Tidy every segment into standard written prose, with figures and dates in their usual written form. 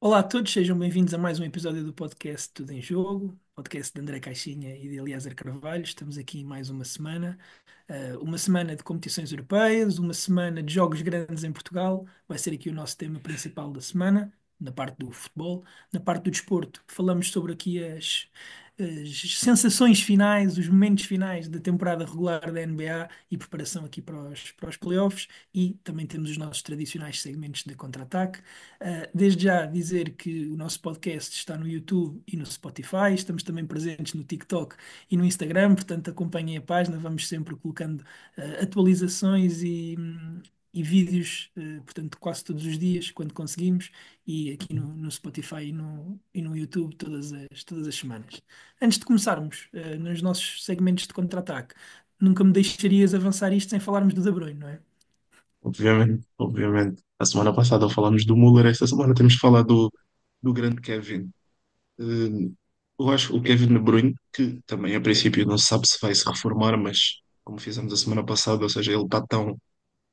Olá a todos, sejam bem-vindos a mais um episódio do podcast Tudo em Jogo, podcast de André Caixinha e de Eliezer Carvalho. Estamos aqui mais uma semana de competições europeias, uma semana de jogos grandes em Portugal. Vai ser aqui o nosso tema principal da semana, na parte do futebol. Na parte do desporto, falamos sobre aqui as sensações finais, os momentos finais da temporada regular da NBA e preparação aqui para os playoffs. E também temos os nossos tradicionais segmentos de contra-ataque. Desde já dizer que o nosso podcast está no YouTube e no Spotify, estamos também presentes no TikTok e no Instagram, portanto acompanhem a página, vamos sempre colocando atualizações e vídeos, portanto quase todos os dias, quando conseguimos, e aqui no Spotify e no YouTube todas as semanas. Antes de começarmos, nos nossos segmentos de contra-ataque, nunca me deixarias avançar isto sem falarmos do De Bruyne, não é? Obviamente, obviamente. A semana passada falámos do Muller, esta semana temos de falar do grande Kevin. Eh, eu acho que o Kevin De Bruyne, que também a princípio não se sabe se vai se reformar, mas como fizemos a semana passada, ou seja, ele está tão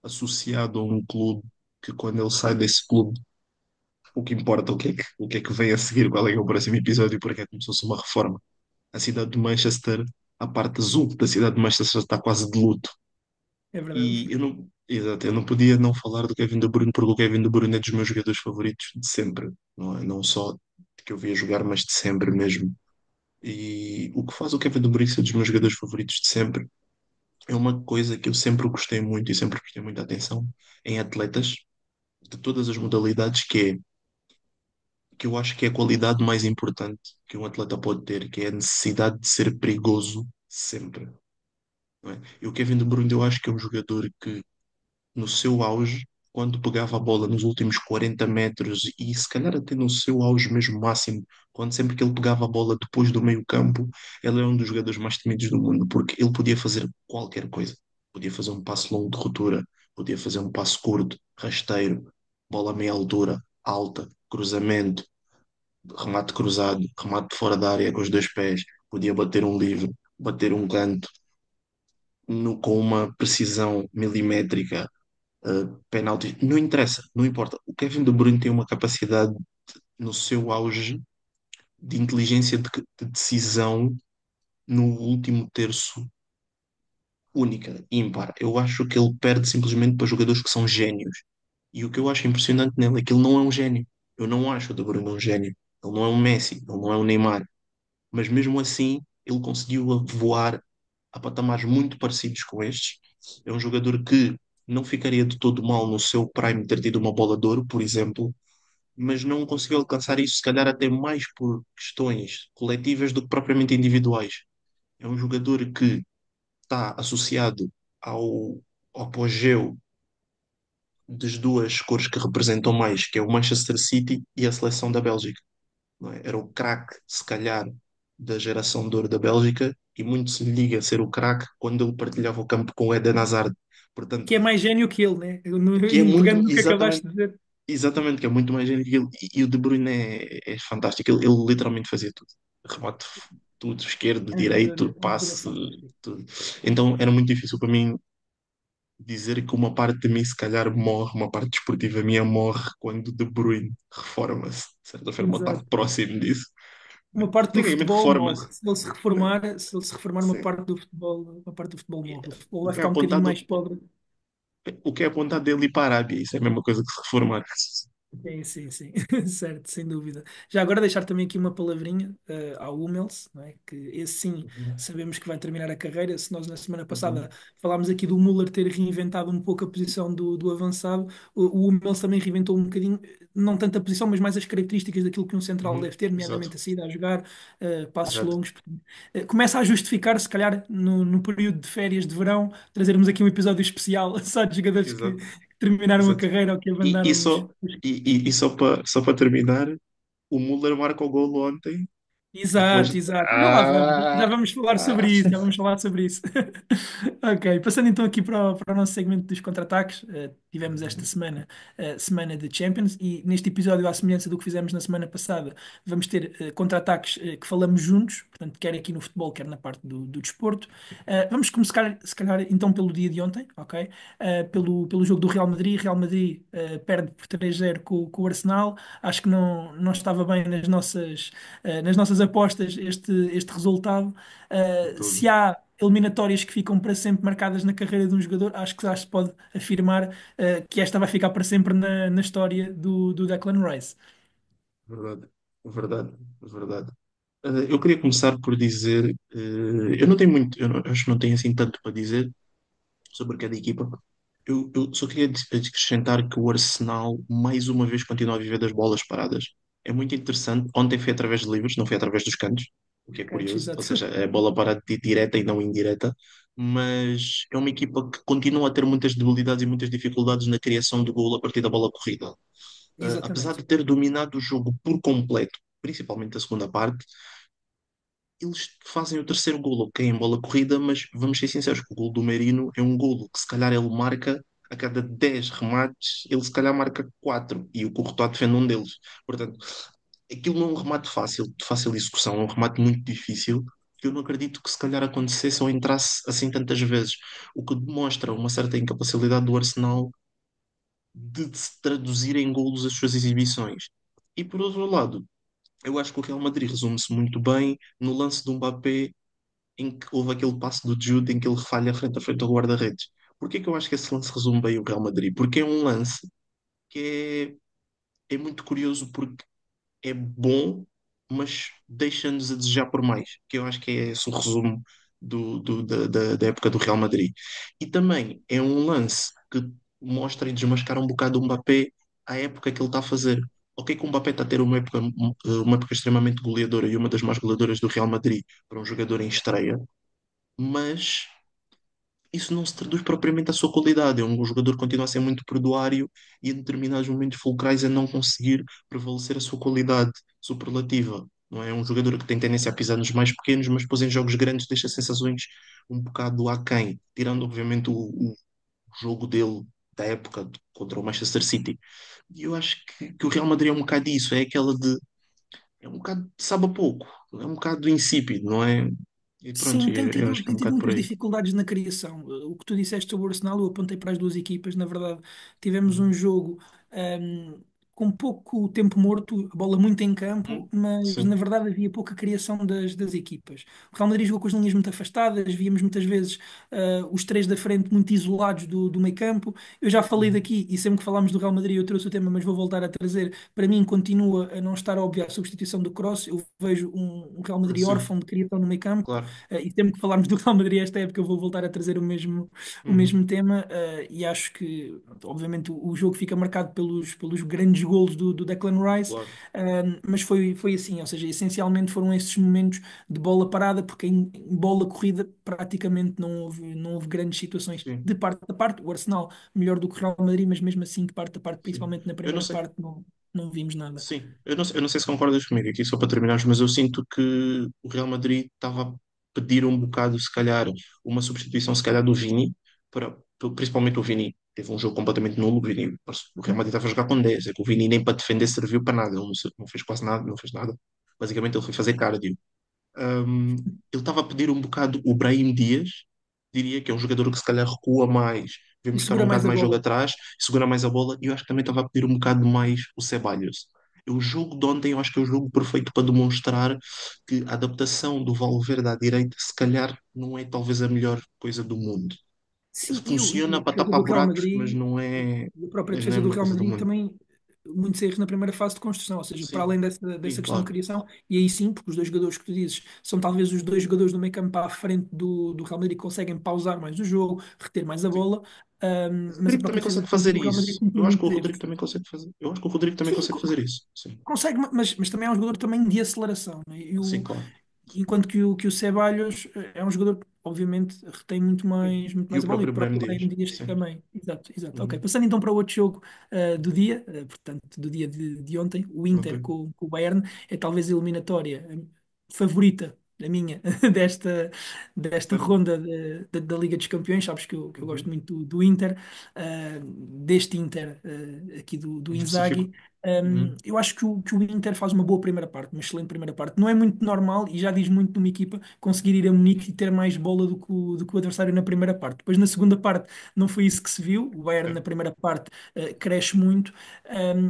associado a um clube que quando ele sai desse clube, o que importa, o que é que vem a seguir, qual é que é o próximo episódio, porque é como se fosse uma reforma. A cidade de Manchester, a parte azul da cidade de Manchester está quase de luto. É verdade. E eu não, exato, eu não podia não falar do Kevin De Bruyne, porque o Kevin De Bruyne é dos meus jogadores favoritos de sempre, não é? Não só de que eu via jogar, mas de sempre mesmo. E o que faz o Kevin De Bruyne ser dos meus jogadores favoritos de sempre é uma coisa que eu sempre gostei muito e sempre prestei muita atenção em atletas de todas as modalidades, que eu acho que é a qualidade mais importante que um atleta pode ter, que é a necessidade de ser perigoso sempre, não é? E o Kevin De Bruyne eu acho que é um jogador que no seu auge, quando pegava a bola nos últimos 40 metros e se calhar até no seu auge mesmo máximo, quando sempre que ele pegava a bola depois do meio-campo, ele é um dos jogadores mais temidos do mundo, porque ele podia fazer qualquer coisa. Podia fazer um passe longo de ruptura, podia fazer um passe curto, rasteiro, bola a meia altura, alta, cruzamento, remate cruzado, remate fora da área com os dois pés, podia bater um livre, bater um canto, com uma precisão milimétrica, penaltis, não interessa, não importa. O Kevin De Bruyne tem uma capacidade no seu auge de inteligência de decisão no último terço única, ímpar. Eu acho que ele perde simplesmente para jogadores que são génios. E o que eu acho impressionante nele é que ele não é um gênio. Eu não acho o De Bruyne um gênio. Ele não é um Messi, ele não é um Neymar. Mas mesmo assim, ele conseguiu voar a patamares muito parecidos com estes. É um jogador que não ficaria de todo mal no seu prime ter tido uma bola de ouro, por exemplo, mas não conseguiu alcançar isso, se calhar até mais por questões coletivas do que propriamente individuais. É um jogador que está associado ao apogeu das duas cores que representam mais, que é o Manchester City e a seleção da Bélgica. Não é? Era o craque, se calhar, da geração de ouro da Bélgica e muito se lhe liga a ser o craque quando ele partilhava o campo com o Eden Hazard. Portanto, Que é mais gênio que ele, né? que é muito, Pegando no que acabaste exatamente, de dizer. exatamente, que é muito mais gênio que ele. E o De Bruyne é fantástico. Ele literalmente fazia tudo. Remate, tudo, esquerdo, direito, É um jogador passe, fantástico. tudo. Então era muito difícil para mim dizer que uma parte de mim se calhar morre, uma parte desportiva minha morre quando o De Bruyne reforma-se. De certa forma está Exato. próximo disso. Uma parte do Tecnicamente futebol reforma-se. morre. Se ele se reformar, uma Sim. parte do futebol morre. O futebol O vai que é ficar um bocadinho apontado, mais pobre. o que é apontado dele ir para a Arábia, isso é a mesma coisa que se reformar. Sim, sim, sim, certo, sem dúvida. Já agora deixar também aqui uma palavrinha ao Hummels, não é? Que esse sim sabemos que vai terminar a carreira. Se nós na semana passada Uhum. falámos aqui do Müller ter reinventado um pouco a posição do avançado, o Hummels também reinventou um bocadinho, não tanto a posição, mas mais as características daquilo que um central Uhum. deve ter, Exato, nomeadamente a saída a jogar, passos exato, longos. Começa a justificar, se calhar, no período de férias de verão, trazermos aqui um episódio especial só de jogadores que exato, terminaram a exato. carreira ou que E, e abandonaram os. só, e só para terminar, o Müller marca o golo ontem, depois. Exato, exato. Já lá vamos, já Ah, vamos falar ah. sobre isso, já vamos falar sobre isso. Ok, passando então aqui para o nosso segmento dos contra-ataques. tivemos esta Uhum. semana, semana de Champions, e neste episódio, à semelhança do que fizemos na semana passada, vamos ter contra-ataques que falamos juntos, portanto, quer aqui no futebol, quer na parte do desporto. Vamos começar, se calhar, então pelo dia de ontem, ok? Pelo jogo do Real Madrid. Real Madrid perde por 3-0 com o Arsenal. Acho que não estava bem nas nossas apostas este resultado. De Se todo. há eliminatórias que ficam para sempre marcadas na carreira de um jogador, acho que já se pode afirmar que esta vai ficar para sempre na história do Declan Rice. Verdade, verdade, verdade. Eu queria começar por dizer, eu não tenho muito, acho que não tenho assim tanto para dizer sobre cada equipa. Eu só queria acrescentar que o Arsenal mais uma vez continua a viver das bolas paradas. É muito interessante. Ontem foi através de livros, não foi através dos cantos, o que é Cantos, curioso. Ou exato. seja, é bola parada direta e não indireta. Mas é uma equipa que continua a ter muitas debilidades e muitas dificuldades na criação de golo a partir da bola corrida. Apesar Exatamente. de ter dominado o jogo por completo, principalmente a segunda parte, eles fazem o terceiro golo, ok, em bola corrida, mas vamos ser sinceros, que o golo do Merino é um golo que se calhar ele marca a cada 10 remates, ele se calhar marca 4 e o Courtois defende um deles. Portanto, aquilo não é um remate fácil, de fácil execução, é um remate muito difícil, que eu não acredito que se calhar acontecesse ou entrasse assim tantas vezes, o que demonstra uma certa incapacidade do Arsenal de se traduzir em golos as suas exibições. E por outro lado, eu acho que o Real Madrid resume-se muito bem no lance do Mbappé em que houve aquele passo do Jude em que ele falha frente a frente ao guarda-redes. Porquê que eu acho que esse lance resume bem o Real Madrid? Porque é um lance que é muito curioso porque é bom, mas deixa-nos a desejar por mais, que eu acho que é esse o resumo da época do Real Madrid. E também é um lance que mostra e desmascara um bocado o Mbappé à época que ele está a fazer. Ok, que o Mbappé está a ter uma época extremamente goleadora e uma das mais goleadoras do Real Madrid para um jogador em estreia, mas isso não se traduz propriamente à sua qualidade. É um jogador que continua a ser muito perdoário e em determinados momentos fulcrais a não conseguir prevalecer a sua qualidade superlativa. Não é um jogador que tem tendência a pisar nos mais pequenos, mas depois em jogos grandes deixa sensações um bocado aquém, tirando obviamente o jogo dele da época contra o Manchester City. E eu acho que o Real Madrid é um bocado isso, é aquela de é um bocado, sabe a pouco, é um bocado insípido, não é? E pronto, Sim, tem eu tido, acho que é tem um tido bocado por muitas aí. dificuldades na criação. O que tu disseste sobre o Arsenal, eu apontei para as duas equipas. Na verdade, tivemos um Uhum. jogo com pouco tempo morto, a bola muito em campo, mas na Sim. verdade havia pouca criação das equipas. O Real Madrid jogou com as linhas muito afastadas, víamos muitas vezes os três da frente muito isolados do meio campo. Eu já falei Uhum. daqui, e sempre que falámos do Real Madrid eu trouxe o tema, mas vou voltar a trazer. Para mim, continua a não estar óbvia a substituição do Kroos. Eu vejo um Real Madrid Sim, órfão de criação no meio campo. claro. E sempre que falarmos do Real Madrid esta época, eu vou voltar a trazer o Uhum. mesmo tema. E acho que, obviamente, o jogo fica marcado pelos grandes golos do Declan Rice. Claro. Mas foi assim, ou seja, essencialmente foram esses momentos de bola parada, porque em bola corrida praticamente não houve grandes situações Sim, de parte a parte. O Arsenal melhor do que o Real Madrid, mas mesmo assim, de parte a parte, sim. principalmente na Eu não primeira sei. parte, não vimos nada. Sim, eu não sei se concordas comigo aqui, só para terminarmos, mas eu sinto que o Real Madrid estava a pedir um bocado, se calhar, uma substituição, se calhar, do Vini, principalmente o Vini. Teve um jogo completamente nulo, o Real Madrid estava a jogar com 10 é que o Vini nem para defender serviu para nada, ele não fez quase nada, não fez nada. Basicamente ele foi fazer cardio. Um, ele estava a pedir um bocado o Brahim Dias, diria que é um jogador que se calhar recua mais, vem E buscar um segura mais bocado a mais jogo bola. atrás, segura mais a bola, e eu acho que também estava a pedir um bocado mais o Ceballos. O jogo de ontem eu acho que é o jogo perfeito para demonstrar que a adaptação do Valverde à direita se calhar não é talvez a melhor coisa do mundo. Sim, e a Funciona para defesa tapar do Real buracos, Madrid, e a própria mas não é defesa a do melhor Real coisa do Madrid mundo. também, muitos erros na primeira fase de construção, ou seja, para Sim, além dessa sim, questão de claro. criação, e aí sim, porque os dois jogadores que tu dizes são talvez os dois jogadores do meio campo à frente do Real Madrid que conseguem pausar mais o jogo, reter mais a Sim. bola, O mas a Rodrigo própria também defesa consegue fazer do Real Madrid isso. cometeu Eu acho que o muitos Rodrigo erros. também consegue fazer. Eu acho que o Rodrigo também Sim, consegue fazer isso. Sim. consegue, mas também é um jogador também de aceleração, né? Sim, claro. Enquanto que o Ceballos é um jogador que, obviamente, retém muito Sim. mais, muito E mais o a bola e o próprio Brahim próprio Dias. Brahim Dias Sim. também. Exato, exato. Ok, Uhum. passando então para o outro jogo do dia, portanto, do dia de ontem, o Ok. Inter com o Bayern, é talvez a eliminatória favorita a minha, desta, desta Sério? ronda da Liga dos Campeões. Sabes que eu gosto Uhum. muito do Inter, deste Inter, aqui do Em específico? Inzaghi. Uhum. Eu acho que o Inter faz uma boa primeira parte, uma excelente primeira parte. Não é muito normal e já diz muito numa equipa conseguir ir a Munique e ter mais bola do que o adversário na primeira parte. Depois, na segunda parte, não foi isso que se viu. O Bayern, na Certo. primeira parte, cresce muito.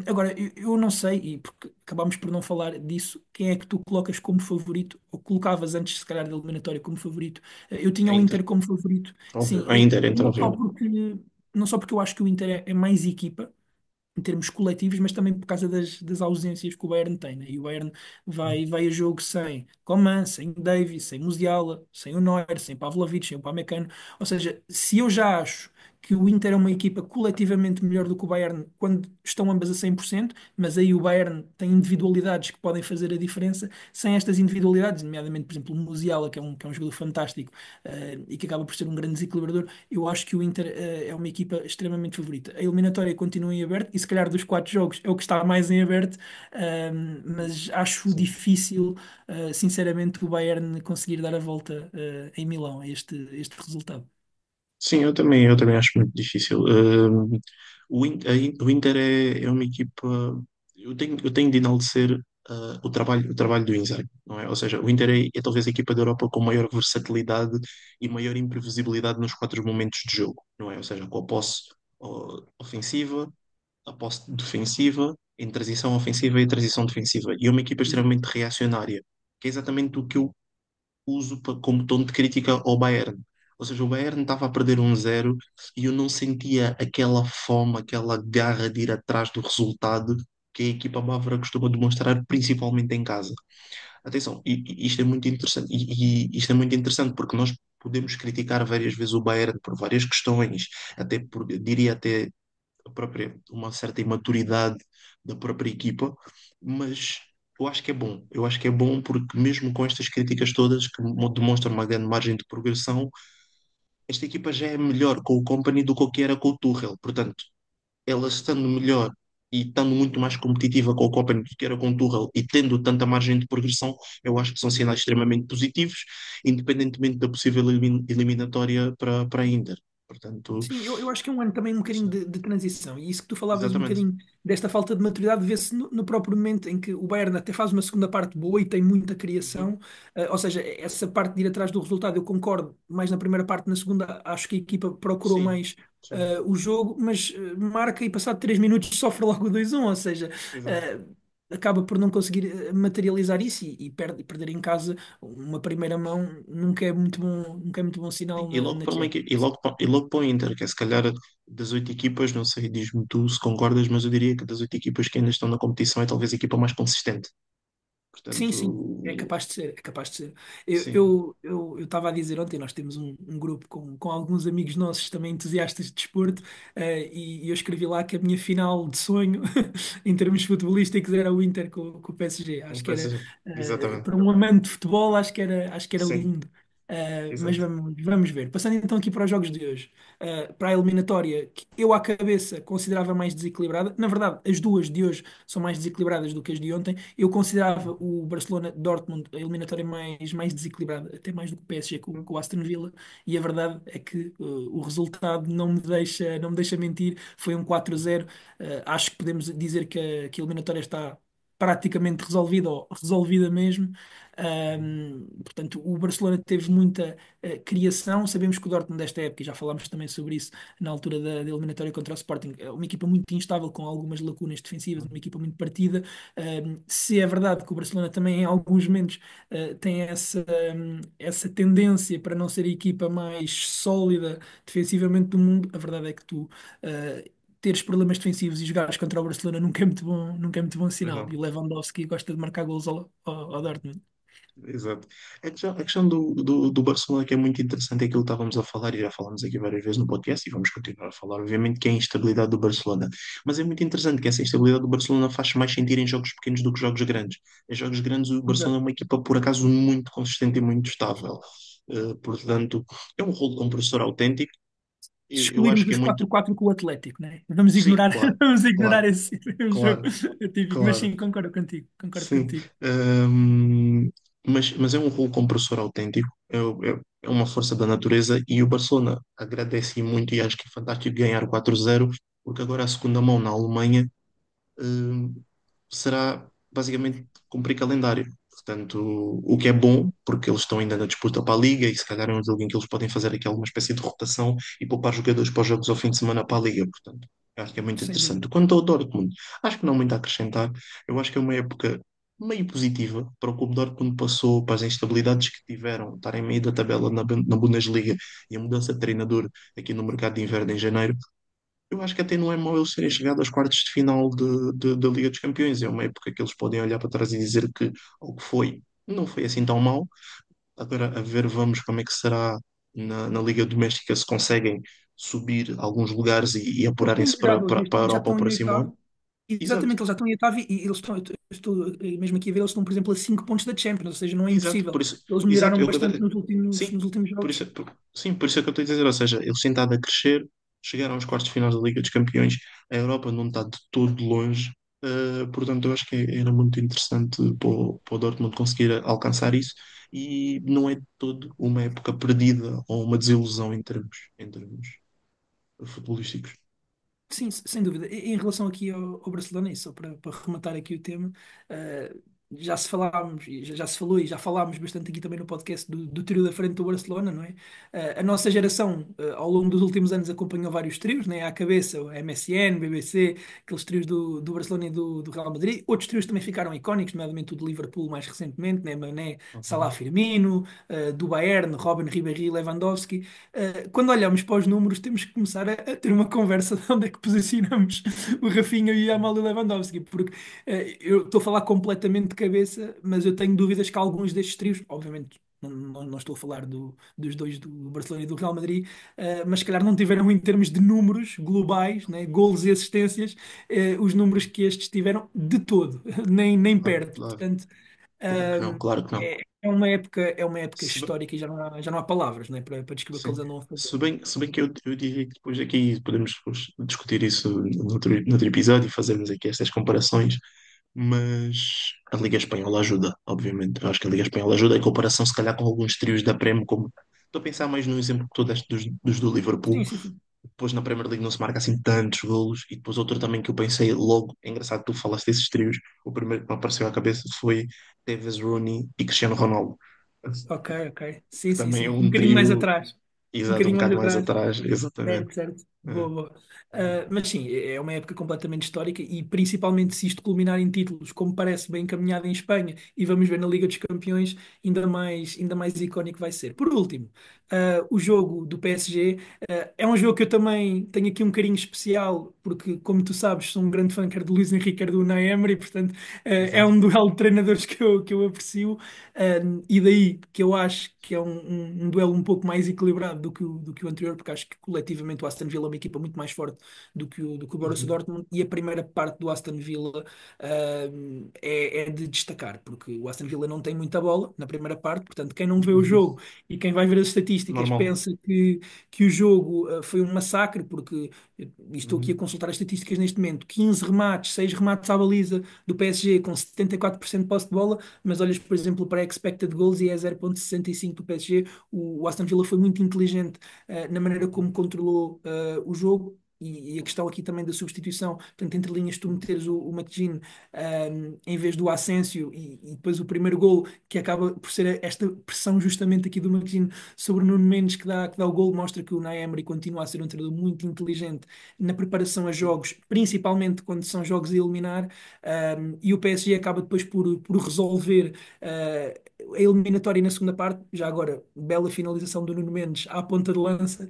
Agora, eu não sei, e porque acabámos por não falar disso, quem é que tu colocas como favorito, ou colocavas antes, se calhar, da eliminatória como favorito? Eu A tinha o Inter. Inter como favorito, Óbvio. sim, A Inter, então, não só obviamente. porque eu acho que o Inter é mais equipa, em termos coletivos, mas também por causa das ausências que o Bayern tem, né? E o Bayern vai a jogo sem Coman, sem Davies, sem Musiala, sem o Neuer, sem Pavlovic, sem o Upamecano. Ou seja, se eu já acho que o Inter é uma equipa coletivamente melhor do que o Bayern quando estão ambas a 100%, mas aí o Bayern tem individualidades que podem fazer a diferença, sem estas individualidades, nomeadamente, por exemplo, o Musiala, que é um jogador fantástico, e que acaba por ser um grande desequilibrador, eu acho que o Inter é uma equipa extremamente favorita. A eliminatória continua em aberto e se calhar dos quatro jogos é o que está mais em aberto, mas acho Sim. difícil, sinceramente, o Bayern conseguir dar a volta em Milão a este resultado. Sim, eu também acho muito difícil. O Inter é uma equipa. Eu tenho de enaltecer o trabalho do Inzaghi, não é? Ou seja, o Inter é talvez a equipa da Europa com maior versatilidade e maior imprevisibilidade nos quatro momentos de jogo, não é? Ou seja, com a posse ofensiva, a posse defensiva, em transição ofensiva e transição defensiva. E é uma equipa Exato. extremamente reacionária, que é exatamente o que eu uso como tom de crítica ao Bayern. Ou seja, o Bayern estava a perder 1-0 e eu não sentia aquela fome, aquela garra de ir atrás do resultado que a equipa bávara costuma demonstrar, principalmente em casa. Atenção, e isto é muito interessante, e isto é muito interessante porque nós podemos criticar várias vezes o Bayern por várias questões, até por, eu diria até uma certa imaturidade da própria equipa, mas eu acho que é bom. Eu acho que é bom porque, mesmo com estas críticas todas que demonstram uma grande margem de progressão, esta equipa já é melhor com o Company do que o que era com o Tuchel. Portanto, ela estando melhor e estando muito mais competitiva com o Company do que era com o Tuchel e tendo tanta margem de progressão, eu acho que são sinais extremamente positivos, independentemente da possível eliminatória para a Inter. Portanto, Sim, eu acho que é um ano também um bocadinho sim, de transição. E isso que tu falavas um exatamente. bocadinho desta falta de maturidade vê-se no próprio momento em que o Bayern até faz uma segunda parte boa e tem muita Uhum. criação. Ou seja, essa parte de ir atrás do resultado, eu concordo, mais na primeira parte, na segunda, acho que a equipa procurou Sim, mais sim. o jogo, mas marca e passado 3 minutos sofre logo o 2-1. Ou seja, Exato. uh, acaba por não conseguir materializar isso e perder em casa uma primeira mão nunca é muito bom, nunca é muito bom sinal E na, logo na para uma Champions. equipe, e logo para o Inter, que é se calhar das oito equipas, não sei, diz-me tu se concordas, mas eu diria que das oito equipas que ainda estão na competição é talvez a equipa mais consistente. Sim, sim, é Portanto, capaz de ser, é capaz de ser. Eu sim, eu eu estava a dizer ontem, nós temos um grupo com alguns amigos nossos também entusiastas de desporto, e eu escrevi lá que a minha final de sonho, em termos futebolísticos, era o Inter com o PSG. não Acho que vai era, ser. Exatamente. para um amante de futebol, acho que era Sim, lindo. Mas exato. vamos ver. Passando então aqui para os jogos de hoje. Para a eliminatória, que eu à cabeça considerava mais desequilibrada. Na verdade, as duas de hoje são mais desequilibradas do que as de ontem. Eu considerava o Barcelona-Dortmund a eliminatória mais desequilibrada, até mais do que o PSG com o Aston Villa, e a verdade é que o resultado não me deixa mentir, foi um 4-0. Acho que podemos dizer que a eliminatória está praticamente resolvida, ou resolvida mesmo. Portanto, o Barcelona teve muita criação. Sabemos que o Dortmund desta época, e já falámos também sobre isso na altura da eliminatória contra o Sporting, é uma equipa muito instável, com algumas lacunas defensivas, uma equipa muito partida. Se é verdade que o Barcelona também, em alguns momentos, tem essa tendência para não ser a equipa mais sólida defensivamente do mundo, a verdade é que tu. Teres problemas defensivos e jogares contra o Barcelona nunca é muito bom, nunca é muito bom Pois sinal. não. E o Lewandowski gosta de marcar gols ao Dortmund. Exato. A questão do Barcelona que é muito interessante é aquilo que estávamos a falar e já falámos aqui várias vezes no podcast e vamos continuar a falar, obviamente, que é a instabilidade do Barcelona. Mas é muito interessante que essa instabilidade do Barcelona faz mais sentir em jogos pequenos do que jogos grandes. Em jogos grandes, o Barcelona é Exato. uma equipa, por acaso, muito consistente e muito estável. Portanto, é um rolo compressor autêntico. Se Eu acho excluirmos que é os muito. 4-4 com o Atlético, né? Vamos Sim, ignorar, claro, vamos ignorar claro, esse jogo claro, atípico, mas claro. sim, concordo contigo, concordo Sim. contigo. mas é um rolo compressor autêntico, é uma força da natureza e o Barcelona agradece muito e acho que é fantástico ganhar 4-0, porque agora a segunda mão na Alemanha será basicamente cumprir calendário. Portanto, o que é bom, porque eles estão ainda na disputa para a Liga e se calhar é um jogo em que eles podem fazer aqui alguma espécie de rotação e poupar jogadores para os jogos ao fim de semana para a Liga. Portanto, eu acho que é muito Sem interessante. dúvida. Quanto ao Dortmund, acho que não há muito a acrescentar. Eu acho que é uma época meio positiva para o clube Dortmund passou para as instabilidades que tiveram, estar em meio da tabela na Bundesliga e a mudança de treinador aqui no mercado de inverno em janeiro. Eu acho que até não é mau eles terem chegado aos quartos de final da Liga dos Campeões. É uma época que eles podem olhar para trás e dizer que o que foi não foi assim tão mau. Agora, a ver, vamos como é que será na Liga Doméstica, se conseguem subir alguns lugares e Sim, apurarem-se já, para a já Europa o estão em próximo ano. oitavo. Exato, Exatamente, eles já estão em oitavo e eles estão, eu estou mesmo aqui a ver, eles estão, por exemplo, a 5 pontos da Champions, ou seja, não é exato. impossível. Por isso, Eles exato, melhoraram bastante sim, nos últimos por jogos. isso, sim, por isso é que eu estou a dizer. Ou seja, eles têm estado a crescer, chegaram aos quartos de final da Liga dos Campeões. A Europa não está de todo longe. Portanto, eu acho que era muito interessante para o Dortmund conseguir alcançar isso. E não é de todo uma época perdida ou uma desilusão em termos futebolísticos. Sim, sem dúvida. Em relação aqui ao Barcelona, e só para rematar aqui o tema, eh, já se falámos, e já se falou e já falámos bastante aqui também no podcast do trio da frente do Barcelona, não é? A nossa geração, ao longo dos últimos anos, acompanhou vários trios, né? À cabeça, o MSN, BBC, aqueles trios do Barcelona e do Real Madrid. Outros trios também ficaram icónicos, nomeadamente o de Liverpool mais recentemente, né? Mané, Salah, Uhum. Firmino, do Bayern, Robben, Ribéry, Lewandowski. Quando olhamos para os números, temos que começar a ter uma conversa de onde é que posicionamos o Rafinha e o Yamal e o Lewandowski, porque eu estou a falar completamente de cabeça, mas eu tenho dúvidas que alguns destes trios, obviamente. Não estou a falar dos dois do Barcelona e do Real Madrid, mas se calhar não tiveram em termos de números globais, né, golos e assistências, os números que estes tiveram de todo, nem Claro, perto. claro. Portanto, Claro que não, claro que não. é uma época Se, histórica e já não há palavras, né, para descrever o que Sim. eles andam a fazer. Se bem que eu diria que depois aqui podemos depois discutir isso noutro episódio e fazermos aqui estas comparações, mas a Liga Espanhola ajuda, obviamente. Eu acho que a Liga Espanhola ajuda em comparação, se calhar, com alguns trios da Premier, como estou a pensar mais no exemplo que tu deste dos do Liverpool. Sim, sim, sim. Depois na Premier League não se marca assim tantos golos, e depois outro também que eu pensei logo, é engraçado que tu falaste desses trios, o primeiro que me apareceu à cabeça foi Tevez, Rooney e Cristiano Ronaldo, Ok, ok. que Sim, sim, também é sim. Um um bocadinho mais trio. atrás. Um Exato, um bocadinho mais bocado mais atrás. atrás, exatamente. Certo, certo. É. Boa, boa. Mas sim, é uma época completamente histórica e principalmente se isto culminar em títulos, como parece bem encaminhado em Espanha, e vamos ver na Liga dos Campeões, ainda mais icónico vai ser. Por último, o jogo do PSG, é um jogo que eu também tenho aqui um carinho especial, porque, como tu sabes, sou um grande fã quer do Luís Henrique, quer do Unai Emery, portanto, é Exato. um duelo de treinadores que eu aprecio, e daí que eu acho que é um duelo um pouco mais equilibrado do que o anterior, porque acho que coletivamente o Aston Villa é uma equipa muito mais forte do que o Borussia Uhum. Dortmund, e a primeira parte do Aston Villa é de destacar, porque o Aston Villa não tem muita bola na primeira parte, portanto, quem não vê o Uhum. jogo e quem vai ver as estatísticas Normal. pensa que o jogo foi um massacre, porque estou aqui a Uhum. consultar as estatísticas neste momento: 15 remates, 6 remates à baliza do PSG com 74% de posse de bola, mas olhas, por exemplo, para a expected goals e é 0,65 do PSG. O Aston Villa foi muito inteligente na maneira como controlou o jogo. E a questão aqui também da substituição, portanto, entre linhas, tu meteres o McGinn em vez do Asensio e depois o primeiro gol, que acaba por ser esta pressão justamente aqui do McGinn sobre o Nuno Mendes que dá o gol, mostra que o Unai Emery continua a ser um treinador muito inteligente na preparação a jogos, principalmente quando são jogos a eliminar, e o PSG acaba depois por resolver a eliminatória na segunda parte. Já agora, bela finalização do Nuno Mendes à ponta de lança,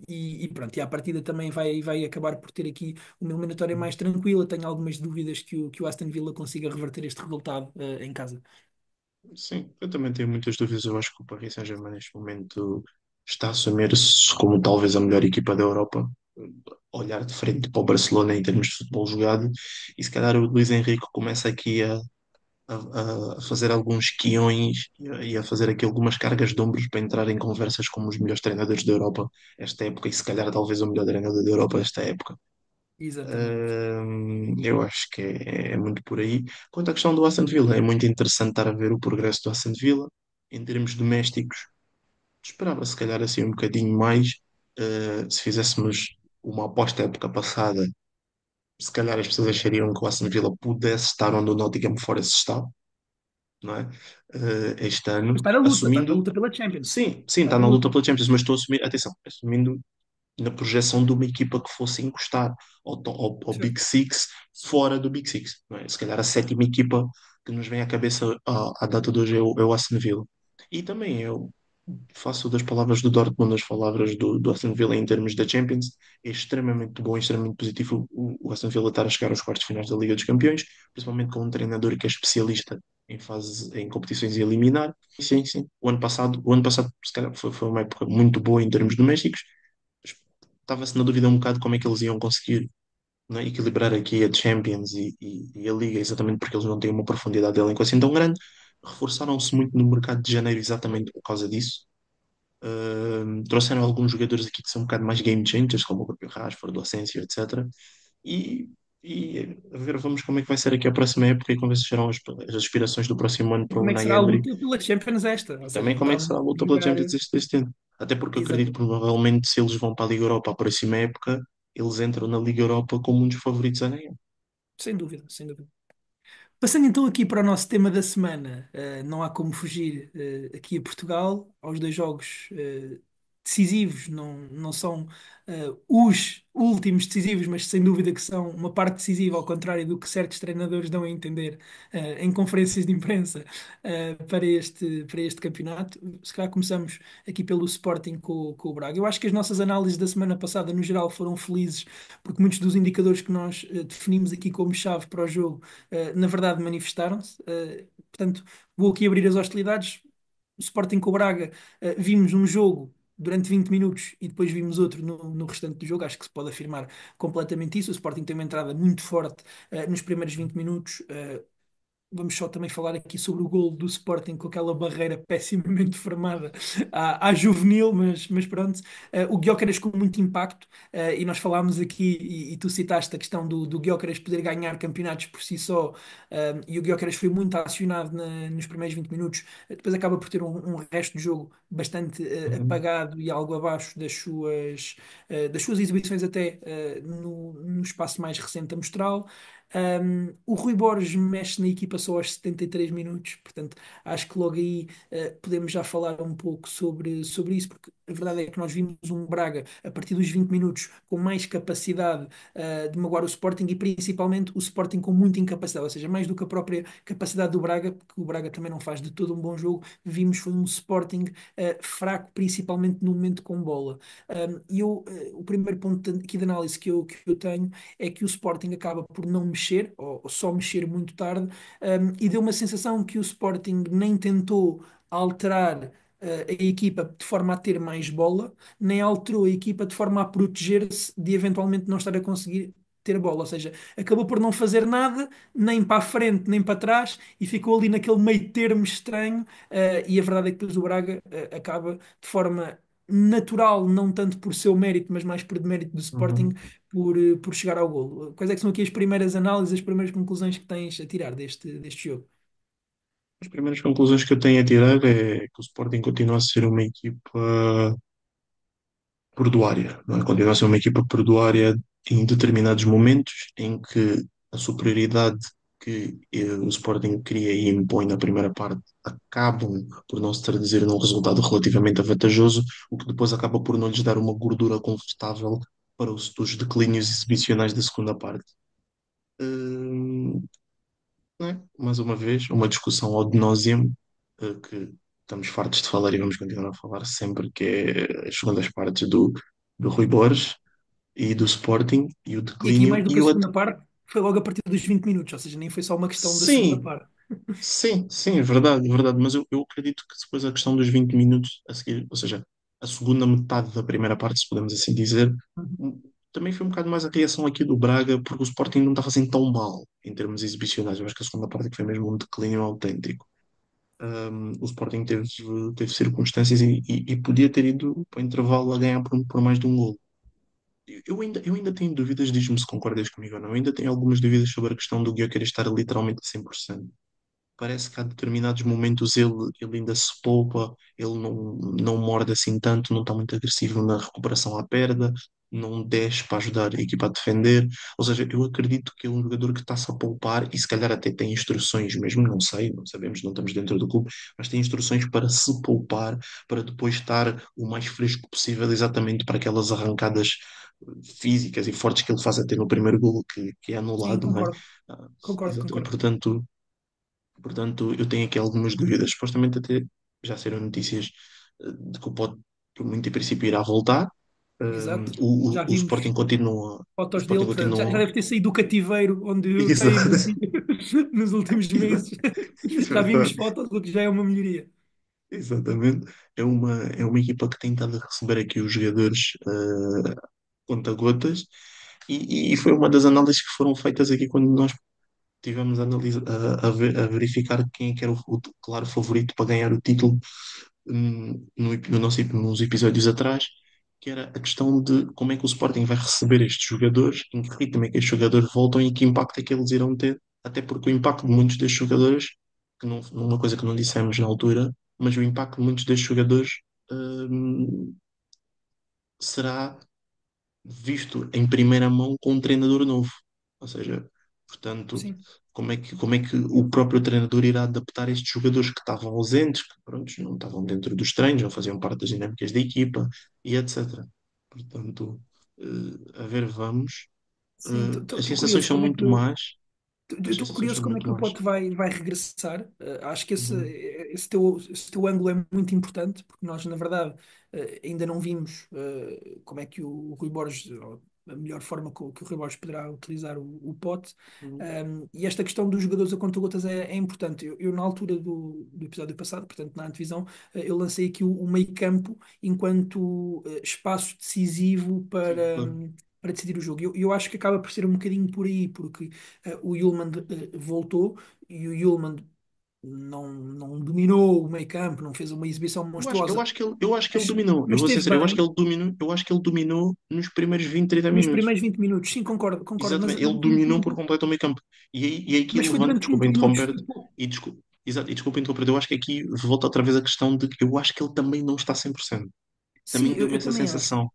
e pronto, e à partida também vai acabar por ter aqui uma eliminatória mais tranquila. Tenho algumas dúvidas que o Aston Villa consiga reverter este resultado em casa. Sim, eu também tenho muitas dúvidas. Eu acho que o Paris Saint-Germain neste momento está a assumir-se como talvez a melhor equipa da Europa. Olhar de frente para o Barcelona em termos de futebol jogado, e se calhar o Luís Henrique começa aqui a fazer alguns guiões e a fazer aqui algumas cargas de ombros para entrar em conversas como os melhores treinadores da Europa esta época, e se calhar talvez o melhor treinador da Europa esta época. Exatamente. Eu acho que é muito por aí. Quanto à questão do Aston Villa, é muito interessante estar a ver o progresso do Aston Villa. Em termos domésticos, esperava se calhar assim um bocadinho mais. Se fizéssemos uma aposta época passada, se calhar as pessoas achariam que o Aston Villa pudesse estar onde o Nottingham Forest está, não é? Este Mas ano, está na assumindo, luta pela Champions. sim, Está está na na luta luta. pela Champions, mas estou a assumir, atenção, assumindo na projeção de uma equipa que fosse encostar ao Big Certo. Six fora do Big Six, não é? Se calhar a sétima equipa que nos vem à cabeça à data de hoje é o Aston Villa. E também eu faço das palavras do Dortmund as palavras do Aston Villa em termos da Champions. É extremamente bom, extremamente positivo o Aston Villa estar a chegar aos quartos finais da Liga dos Campeões, principalmente com um treinador que é especialista em competições e eliminar. Sim, sim. O ano passado se calhar, foi uma época muito boa em termos domésticos. Estava-se na dúvida um bocado como é que eles iam conseguir, né, equilibrar aqui a Champions e a Liga, exatamente porque eles não têm uma profundidade de elenco assim tão grande. Reforçaram-se muito no mercado de janeiro exatamente por causa disso. Trouxeram alguns jogadores aqui que são um bocado mais game changers, como o próprio Rashford, o Asensio, etc. E, e a ver, vamos como é que vai ser aqui a próxima época e como serão as aspirações do próximo ano E para o como é que Unai será a Emery luta pela Champions esta? Ou e seja, também como é que está será a muito a luta pela jogar. Champions este ano. Até porque eu acredito que Exatamente. provavelmente se eles vão para a Liga Europa a próxima época, eles entram na Liga Europa como um dos favoritos a ganhar. Sem dúvida, sem dúvida. Passando então aqui para o nosso tema da semana, não há como fugir aqui a Portugal, aos dois jogos decisivos, não são os últimos decisivos, mas sem dúvida que são uma parte decisiva, ao contrário do que certos treinadores dão a entender em conferências de imprensa para este campeonato. Se calhar começamos aqui pelo Sporting com o Braga. Eu acho que as nossas análises da semana passada, no geral, foram felizes, porque muitos dos indicadores que nós definimos aqui como chave para o jogo na verdade manifestaram-se. Portanto, vou aqui abrir as hostilidades. O Sporting com o Braga, vimos um jogo durante 20 minutos e depois vimos outro no restante do jogo. Acho que se pode afirmar completamente isso. O Sporting tem uma entrada muito forte nos primeiros 20 minutos. Vamos só também falar aqui sobre o gol do Sporting com aquela barreira pessimamente formada à juvenil, mas pronto. O Gyökeres com muito impacto, e nós falámos aqui, e tu citaste a questão do Gyökeres poder ganhar campeonatos por si só, e o Gyökeres foi muito acionado nos primeiros 20 minutos, depois acaba por ter um resto de jogo bastante Uhum. apagado e algo abaixo das suas exibições até no espaço mais recente amostral. O Rui Borges mexe na equipa só aos 73 minutos, portanto, acho que logo aí podemos já falar um pouco sobre isso, porque a verdade é que nós vimos um Braga a partir dos 20 minutos com mais capacidade de magoar o Sporting e principalmente o Sporting com muita incapacidade, ou seja, mais do que a própria capacidade do Braga, porque o Braga também não faz de todo um bom jogo, vimos foi um Sporting fraco, principalmente no momento com bola. O primeiro ponto aqui de análise que eu tenho é que o Sporting acaba por não mexer, ou só mexer muito tarde, e deu uma sensação que o Sporting nem tentou alterar a equipa de forma a ter mais bola, nem alterou a equipa de forma a proteger-se de eventualmente não estar a conseguir ter a bola. Ou seja, acabou por não fazer nada, nem para a frente, nem para trás, e ficou ali naquele meio termo estranho. E a verdade é que depois o Braga acaba de forma natural, não tanto por seu mérito, mas mais por demérito do Sporting, Uhum. por chegar ao golo. Quais é que são aqui as primeiras análises, as primeiras conclusões que tens a tirar deste jogo? As primeiras conclusões que eu tenho a tirar é que o Sporting continua a ser uma equipa perduária, não é? Continua a ser uma equipa perduária em determinados momentos em que a superioridade que o Sporting cria e impõe na primeira parte acabam por não se traduzir num resultado relativamente vantajoso, o que depois acaba por não lhes dar uma gordura confortável para os declínios exibicionais da segunda parte. Hum, não é? Mais uma vez, uma discussão ad nauseam, que estamos fartos de falar e vamos continuar a falar sempre, que é as segundas partes do Rui Borges e do Sporting e o E aqui, declínio mais do que a segunda parte, foi logo a partir dos 20 minutos, ou seja, nem foi só uma questão da segunda sim, parte. sim, é verdade, é verdade, mas eu acredito que depois a questão dos 20 minutos a seguir, ou seja, a segunda metade da primeira parte, se podemos assim dizer, Uhum. também foi um bocado mais a reação aqui do Braga, porque o Sporting não estava assim tão mal em termos exibicionais. Eu acho que a segunda parte é que foi mesmo um declínio autêntico. O Sporting teve circunstâncias e podia ter ido para o intervalo a ganhar por mais de um gol. eu ainda tenho dúvidas, diz-me se concordas comigo ou não. Eu ainda tenho algumas dúvidas sobre a questão do Gyökeres estar literalmente a 100%. Parece que há determinados momentos ele ainda se poupa, ele não morde assim tanto, não está muito agressivo na recuperação à perda, não desce para ajudar a equipa a defender. Ou seja, eu acredito que é um jogador que está-se a poupar e se calhar até tem instruções mesmo, não sei, não sabemos, não estamos dentro do clube, mas tem instruções para se poupar, para depois estar o mais fresco possível, exatamente para aquelas arrancadas físicas e fortes que ele faz até no primeiro golo, que é Sim, anulado, não é? concordo, Ah, concordo, exatamente, concordo. portanto, eu tenho aqui algumas dúvidas. Supostamente até já saíram notícias de que o Pote, muito em princípio, irá voltar. Exato. O, Já o Sporting vimos continua. O fotos Sporting dele, portanto, já continua. deve ter saído do cativeiro onde eu Isso, tenho nos últimos isso, meses. isso é Já vimos verdade. fotos, o que já é uma melhoria. Exatamente. É uma equipa que tem estado a receber aqui os jogadores conta-gotas e foi uma das análises que foram feitas aqui quando nós tivemos a verificar quem é que era o claro favorito para ganhar o título nos episódios atrás, que era a questão de como é que o Sporting vai receber estes jogadores, em que ritmo é que estes jogadores voltam e que impacto é que eles irão ter, até porque o impacto de muitos destes jogadores, que não, uma coisa que não dissemos na altura, mas o impacto de muitos destes jogadores será visto em primeira mão com um treinador novo. Ou seja, portanto, Sim. como é que o próprio treinador irá adaptar estes jogadores que estavam ausentes, que pronto, não estavam dentro dos treinos, não faziam parte das dinâmicas da equipa e etc. Portanto, a ver, vamos. Sim, As estou sensações curioso são como é muito que o, más. eu As estou sensações curioso são como é muito que o más. Pote vai regressar. Acho que Uhum, esse teu ângulo é muito importante, porque nós, na verdade, ainda não vimos como é que o Rui Borges, ou a melhor forma que o Rui Borges poderá utilizar o Pote. uhum, E esta questão dos jogadores a conta-gotas é importante. Na altura do episódio passado, portanto, na antevisão, eu lancei aqui o meio-campo enquanto espaço decisivo sim, claro. para decidir o jogo. Eu acho que acaba por ser um bocadinho por aí, porque o Yulman voltou e o Yulman não dominou o meio campo, não fez uma exibição Eu acho, eu monstruosa, acho que ele, eu acho que ele mas, dominou. Eu mas vou ser esteve sincero, bem eu acho que ele dominou nos primeiros 20, 30 nos minutos. primeiros 20 minutos. Sim, concordo, concordo, Exatamente, ele dominou por completo o meio campo. E aí aqui mas foi levanto, durante desculpa 30 minutos. interromper, e desculpa interromper, eu acho que aqui volta outra vez a questão de que eu acho que ele também não está 100%. Sim, Também deu-me eu essa também acho. sensação.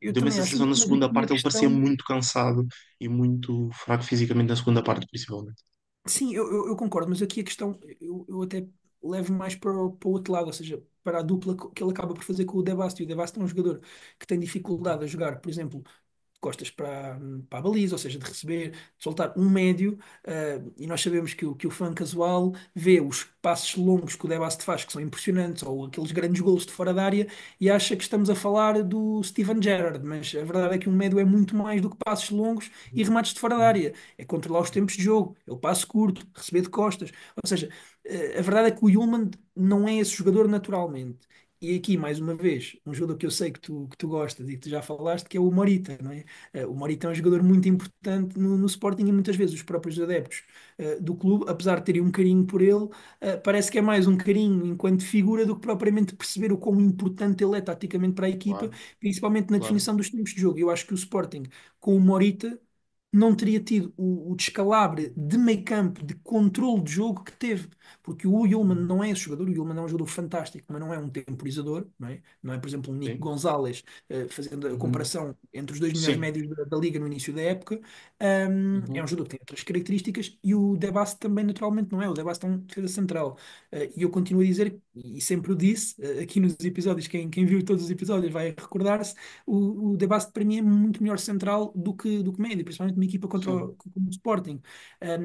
Eu Deu-me também essa acho, sensação na mas segunda aqui a parte, ele parecia questão. muito cansado e muito fraco fisicamente na segunda parte, principalmente. Sim, eu concordo, mas aqui a questão eu até levo mais para o outro lado, ou seja, para a dupla que ele acaba por fazer com o Debast. E o Debast é um jogador que tem dificuldade a jogar, por exemplo, costas para a baliza, ou seja, de receber, de soltar um médio, e nós sabemos que o fã casual vê os passes longos que o Debast faz, que são impressionantes, ou aqueles grandes gols de fora da área, e acha que estamos a falar do Steven Gerrard, mas a verdade é que um médio é muito mais do que passes longos e remates de fora da área. É controlar os tempos de jogo, é o passe curto, receber de costas. Ou seja, a verdade é que o Yulman não é esse jogador naturalmente. E aqui, mais uma vez, um jogador que eu sei que tu gostas e que tu já falaste, que é o Morita, não é? O Morita é um jogador muito importante no Sporting e muitas vezes os próprios adeptos do clube, apesar de terem um carinho por ele, parece que é mais um carinho enquanto figura do que propriamente perceber o quão importante ele é taticamente para a equipa, Claro, principalmente na claro. definição dos tempos de jogo. Eu acho que o Sporting, com o Morita, não teria tido o descalabro de meio campo, de controle de jogo que teve. Porque o Yulman não é esse jogador, o Yulman é um jogador fantástico, mas não é um temporizador, não é? Não é, por exemplo, um Nico Sim. Gonzalez, fazendo a Uhum. comparação entre os dois melhores Sim. médios da liga no início da época. É um Uhum. jogador que tem outras características e o Debast também naturalmente não é. O Debast é um defesa central. E eu continuo a dizer, e sempre o disse, aqui nos episódios, quem viu todos os episódios vai recordar-se, o Debast para mim é muito melhor central do que médio, principalmente numa equipa Sim. como o Sporting.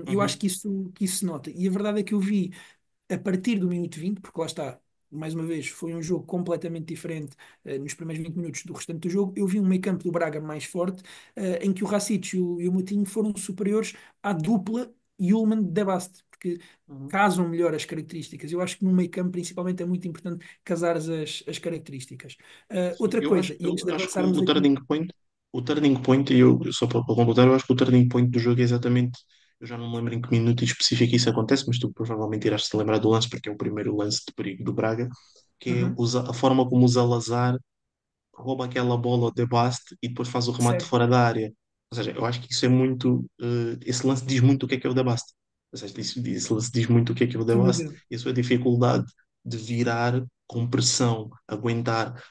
Eu acho Uhum. que isso se nota. E a verdade é que eu vi a partir do minuto 20, porque lá está, mais uma vez, foi um jogo completamente diferente nos primeiros 20 minutos do restante do jogo. Eu vi um meio-campo do Braga mais forte, em que o Racic e o Moutinho foram superiores à dupla Yulman-De Bast, porque Uhum. casam melhor as características. Eu acho que no meio-campo, principalmente, é muito importante casar as características. Sim, Outra eu acho, coisa, e eu antes de acho que avançarmos aqui. o turning point, e eu, só para completar, eu acho que o turning point do jogo é exatamente, eu já não me lembro em que minuto específico isso acontece, mas tu provavelmente irás te lembrar do lance, porque é o primeiro lance de perigo do Braga, que é Uhum. a forma como o Salazar rouba aquela bola ao De Bast e depois faz o remate certo, fora da área. Ou seja, eu acho que isso é muito. Esse lance diz muito o que é o De Bast. Ou seja, esse lance diz muito o que é o De sem Bast dúvida. e a sua dificuldade de virar com pressão, aguentar,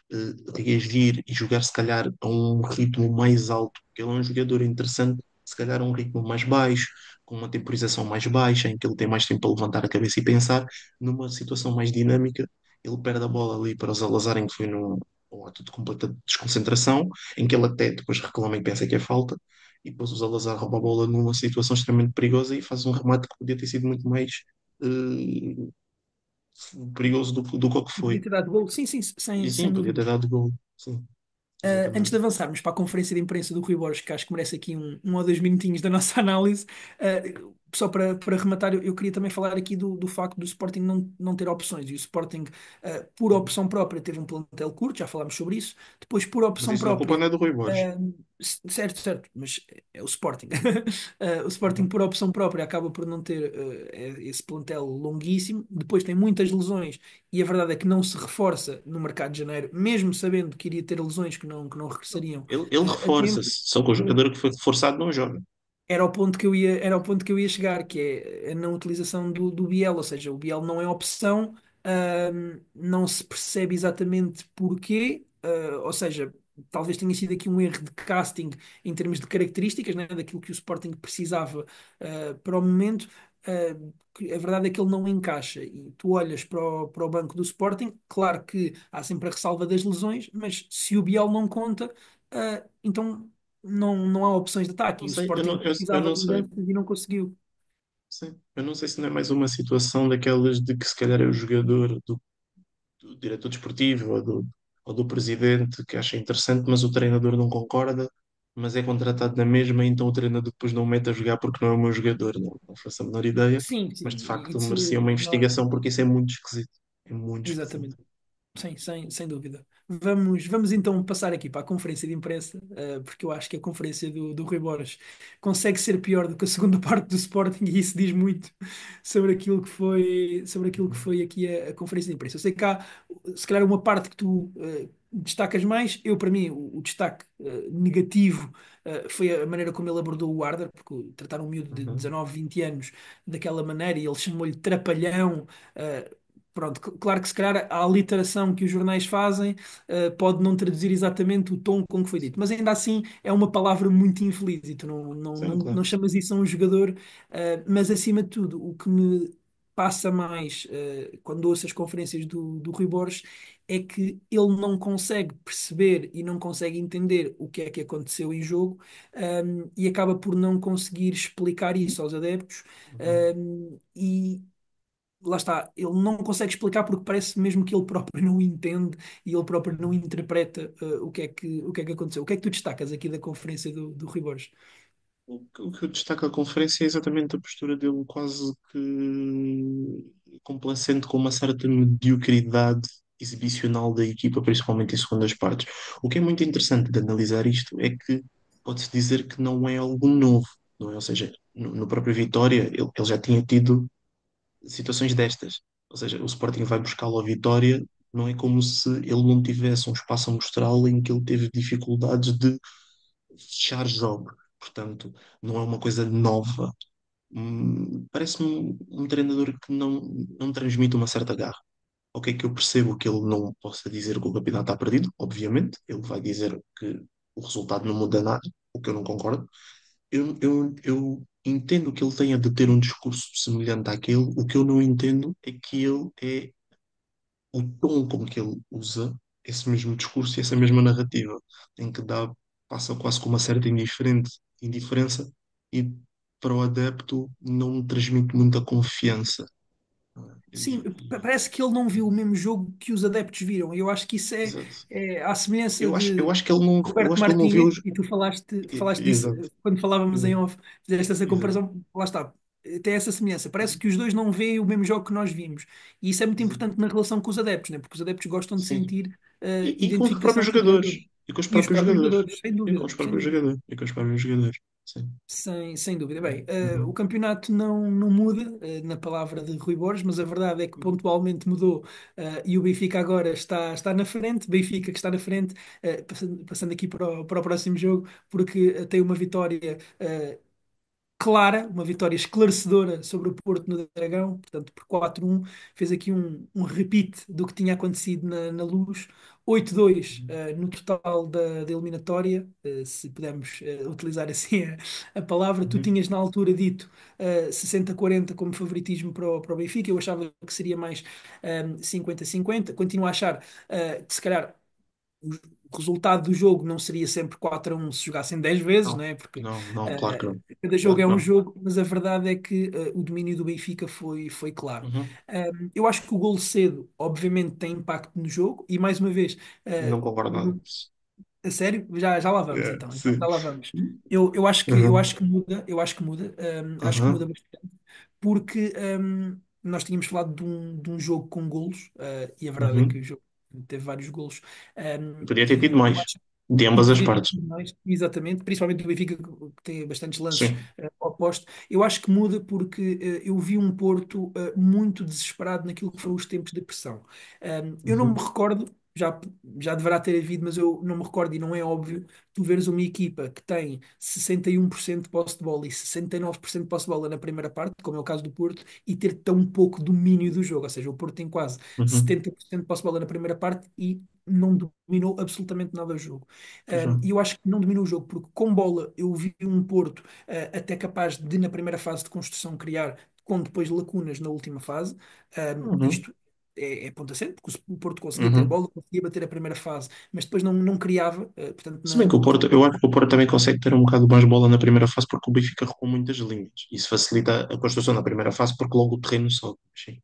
reagir e jogar, se calhar, a um ritmo mais alto. Porque ele é um jogador interessante, se calhar, a um ritmo mais baixo, com uma temporização mais baixa, em que ele tem mais tempo para levantar a cabeça e pensar, numa situação mais dinâmica ele perde a bola ali para o Salazar, em que foi num ato de completa desconcentração, em que ele até depois reclama e pensa que é falta, e depois o Salazar rouba a bola numa situação extremamente perigosa e faz um remate que podia ter sido muito mais eh, perigoso do que o que E foi. podia ter dado gol. Sim, sim, E sem sim, podia dúvida. ter dado gol. Sim, Antes de exatamente. avançarmos para a conferência de imprensa do Rui Borges, que acho que merece aqui um ou dois minutinhos da nossa análise, só para rematar, eu queria também falar aqui do facto do Sporting não ter opções. E o Sporting, por Uhum. opção própria, teve um plantel curto, já falámos sobre isso. Depois, por Mas opção isso não, a culpa própria, não é do Rui Borges. uh, certo, certo, mas é o Sporting. O Sporting, Uhum. por opção própria, acaba por não ter esse plantel longuíssimo. Depois tem muitas lesões e a verdade é que não se reforça no mercado de janeiro, mesmo sabendo que iria ter lesões que não regressariam Ele a tempo. reforça-se, só que o jogador que foi reforçado não joga. Era o ponto que eu ia chegar, que é a não utilização do Biel, ou seja, o Biel não é opção, não se percebe exatamente porquê, ou seja, talvez tenha sido aqui um erro de casting em termos de características, né, daquilo que o Sporting precisava, para o momento. Que a verdade é que ele não encaixa e tu olhas para o banco do Sporting, claro que há sempre a ressalva das lesões, mas se o Biel não conta, então não há opções de ataque. Não E o sei, Sporting eu precisava não de sei. mudanças e não conseguiu. Sim. Eu não sei se não é mais uma situação daquelas de que se calhar é o jogador do diretor desportivo ou do presidente que acha interessante, mas o treinador não concorda, mas é contratado na mesma, então o treinador depois não o mete a jogar porque não é o meu jogador. Não faço a menor ideia, Sim, mas sim, de e facto de merecia uma investigação porque isso é muito esquisito. É muito esquisito. exatamente. Sim, sem dúvida. Vamos então passar aqui para a conferência de imprensa, porque eu acho que a conferência do Rui Borges consegue ser pior do que a segunda parte do Sporting e isso diz muito sobre aquilo que Uhum. foi aqui a conferência de imprensa. Eu sei que há, se calhar, uma parte que tu destacas mais. Eu, para mim, o destaque negativo foi a maneira como ele abordou o Arthur, porque tratar um miúdo de Uhum. 19, 20 anos daquela maneira e ele chamou-lhe trapalhão. Pronto, claro que se calhar a aliteração que os jornais fazem pode não traduzir exatamente o tom com que foi dito, mas ainda assim é uma palavra muito infeliz e tu Sim, claro. não chamas isso a um jogador, mas acima de tudo, o que me passa mais quando ouço as conferências do Rui Borges é que ele não consegue perceber e não consegue entender o que é que aconteceu em jogo, e acaba por não conseguir explicar isso aos adeptos. Uhum. E lá está, ele não consegue explicar porque parece mesmo que ele próprio não entende e ele próprio não interpreta o que é que aconteceu. O que é que tu destacas aqui da conferência do Rui Borges? O que eu destaco a conferência é exatamente a postura dele, quase que complacente com uma certa mediocridade exibicional da equipa, principalmente em segundas partes. O que é muito interessante de analisar isto é que pode-se dizer que não é algo novo, não é? Ou seja, no próprio Vitória, ele já tinha tido situações destas. Ou seja, o Sporting vai buscá-lo ao Vitória, não é como se ele não tivesse um espaço amostral em que ele teve dificuldades de fechar jogos. Portanto, não é uma coisa nova. Parece-me um treinador que não transmite uma certa garra. Ok, que eu percebo que ele não possa dizer que o campeonato está perdido, obviamente. Ele vai dizer que o resultado não muda nada, o que eu não concordo. Eu entendo que ele tenha de ter um discurso semelhante àquele. O que eu não entendo é que ele é o tom com que ele usa esse mesmo discurso e essa mesma narrativa, em que passa quase com uma certa indiferença e para o adepto não me transmite muita confiança. Sim, parece que ele não viu o mesmo jogo que os adeptos viram. E eu acho que isso Exato. é à semelhança Eu de acho que ele não, eu Roberto acho que ele não viu Martínez, os... e tu falaste disso Exato, quando falávamos em exato, off, fizeste essa exato, comparação, lá está. Tem essa semelhança. Parece que os dois não veem o mesmo jogo que nós vimos. E isso é muito exato. importante na relação com os adeptos, né? Porque os adeptos gostam de Sim. sentir E com os próprios identificação com os jogadores. jogadores. E com os E os próprios próprios jogadores. jogadores, sem E com dúvida, os sem próprios dúvida. jogadores. E com os próprios jogadores. sim. Sem dúvida. Bem, o Uhum. campeonato não muda, na palavra de Rui Borges, mas a verdade é que Uhum. pontualmente mudou, e o Benfica agora está na frente. Benfica que está na frente, passando aqui para o próximo jogo, porque tem uma vitória clara, uma vitória esclarecedora sobre o Porto no Dragão, portanto, por 4-1, fez aqui um repeat do que tinha acontecido na Luz. 8-2 no total da eliminatória, se pudermos utilizar assim a palavra. Tu Uhum. tinhas na altura dito 60-40 como favoritismo para o Benfica, eu achava que seria mais 50-50. Continuo a achar que se calhar o resultado do jogo não seria sempre 4-1 se jogassem 10 vezes, Não, não é? Porque não, não, claro que não. cada Claro jogo é que um não. jogo, mas a verdade é que o domínio do Benfica foi claro. Uhum. Eu acho que o golo cedo, obviamente, tem impacto no jogo, e mais uma vez, Não uh, concordo nada com isso. a sério, já lá vamos É, então sim. já lá vamos. Eu acho que Uhum. muda, eu acho que muda, acho que muda Uhum. bastante, porque nós tínhamos falado de um jogo com golos, e a verdade é que o Uhum. jogo teve vários golos, Podia ter tido e eu mais, acho de e ambas as podia ter partes. sido mais, exatamente, principalmente o Benfica, que tem bastantes lances Sim. opostos. Eu acho que muda porque eu vi um Porto muito desesperado naquilo que foram os tempos de pressão. Eu não me Uhum. recordo, já deverá ter havido, mas eu não me recordo, e não é óbvio, tu veres uma equipa que tem 61% de posse de bola e 69% de posse de bola na primeira parte, como é o caso do Porto, e ter tão pouco domínio do jogo. Ou seja, o Porto tem quase Uhum. 70% de posse de bola na primeira parte e não dominou absolutamente nada o jogo. E Uhum. eu acho que não dominou o jogo, porque com bola eu vi um Porto até capaz de, na primeira fase de construção, criar, com depois lacunas na última fase. Uhum. Isto é ponto assente, porque o Porto conseguia ter Uhum. bola, conseguia bater a primeira fase, mas depois não criava, portanto, Se bem na que o última. Porto, eu acho que o Porto também consegue ter um bocado mais bola na primeira fase porque o Benfica recuou muitas linhas. Isso facilita a construção na primeira fase porque logo o terreno sobe. Sim.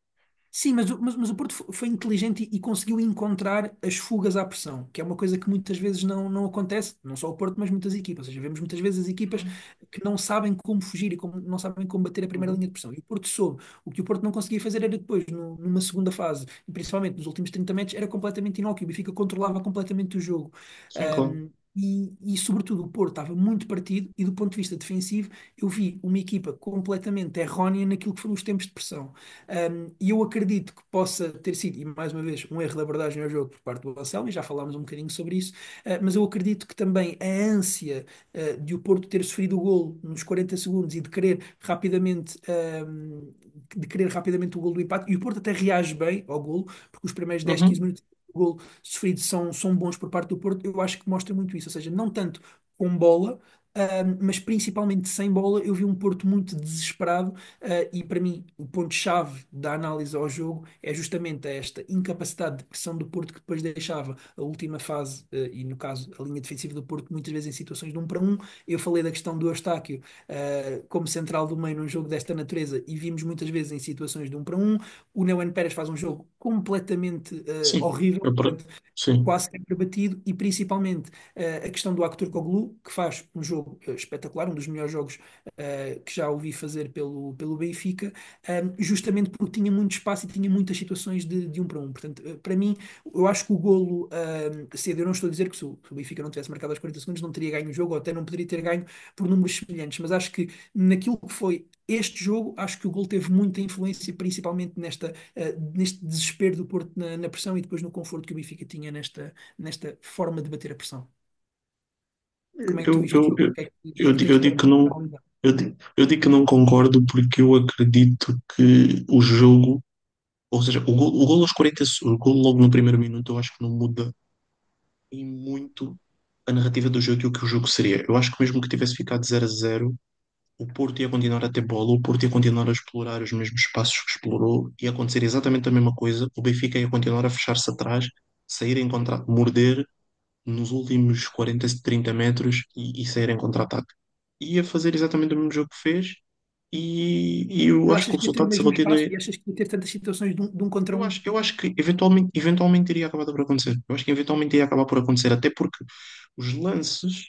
Sim, mas o Porto foi inteligente e conseguiu encontrar as fugas à pressão, que é uma coisa que muitas vezes não acontece, não só o Porto, mas muitas equipas. Ou seja, vemos muitas vezes as equipas Uhum. que não sabem como fugir e não sabem como bater a primeira Uhum. linha de pressão. E o Porto soube. O que o Porto não conseguia fazer era depois, numa segunda fase, e principalmente nos últimos 30 metros, era completamente inócuo. O Benfica controlava completamente o jogo. Sim, claro. Sobretudo, o Porto estava muito partido e, do ponto de vista defensivo, eu vi uma equipa completamente errónea naquilo que foram os tempos de pressão. E eu acredito que possa ter sido, e mais uma vez, um erro de abordagem ao jogo por parte do Anselmo, e já falámos um bocadinho sobre isso, mas eu acredito que também a ânsia de o Porto ter sofrido o golo nos 40 segundos e de querer rapidamente o golo do empate, e o Porto até reage bem ao golo, porque os primeiros 10, 15 Uhum. minutos do golo sofrido são bons por parte do Porto. Eu acho que mostra muito isso, ou seja, não tanto com bola, mas principalmente sem bola. Eu vi um Porto muito desesperado, e para mim, o ponto-chave da análise ao jogo é justamente esta incapacidade de pressão do Porto, que depois deixava a última fase, e no caso a linha defensiva do Porto, muitas vezes em situações de 1-1. Eu falei da questão do Eustáquio como central do meio num jogo desta natureza, e vimos muitas vezes em situações de 1-1. O Neuen Pérez faz um jogo completamente Sim. horrível, portanto, Sim. quase sempre batido, e principalmente a questão do Aktürkoğlu, que faz um jogo espetacular, um dos melhores jogos que já ouvi fazer pelo Benfica, justamente porque tinha muito espaço e tinha muitas situações de 1-1. Portanto, para mim, eu acho que o golo cedo, eu não estou a dizer que se o Benfica não tivesse marcado aos 40 segundos não teria ganho o jogo, ou até não poderia ter ganho por números semelhantes, mas acho que naquilo que foi este jogo, acho que o gol teve muita influência, principalmente neste desespero do Porto na pressão, e depois no conforto que o Benfica tinha nesta forma de bater a pressão. Como é que tu Eu, viste o eu, jogo? eu, O que é que eu tens digo para que não, analisar? eu digo que não concordo porque eu acredito que o jogo, ou seja, o gol aos 40, o gol logo no primeiro minuto, eu acho que não muda em muito a narrativa do jogo e o que o jogo seria. Eu acho que mesmo que tivesse ficado 0-0, o Porto ia continuar a ter bola, o Porto ia continuar a explorar os mesmos espaços que explorou, ia acontecer exatamente a mesma coisa, o Benfica ia continuar a fechar-se atrás, sair em contra, morder nos últimos 40, 30 metros e sair em contra-ataque. Ia fazer exatamente o mesmo jogo que fez e eu Mas acho que achas o que ia ter o resultado se mesmo batendo espaço é. e achas que ia ter tantas situações de um contra um? Eu acho que eventualmente iria acabar por acontecer. Eu acho que eventualmente iria acabar por acontecer, até porque os lances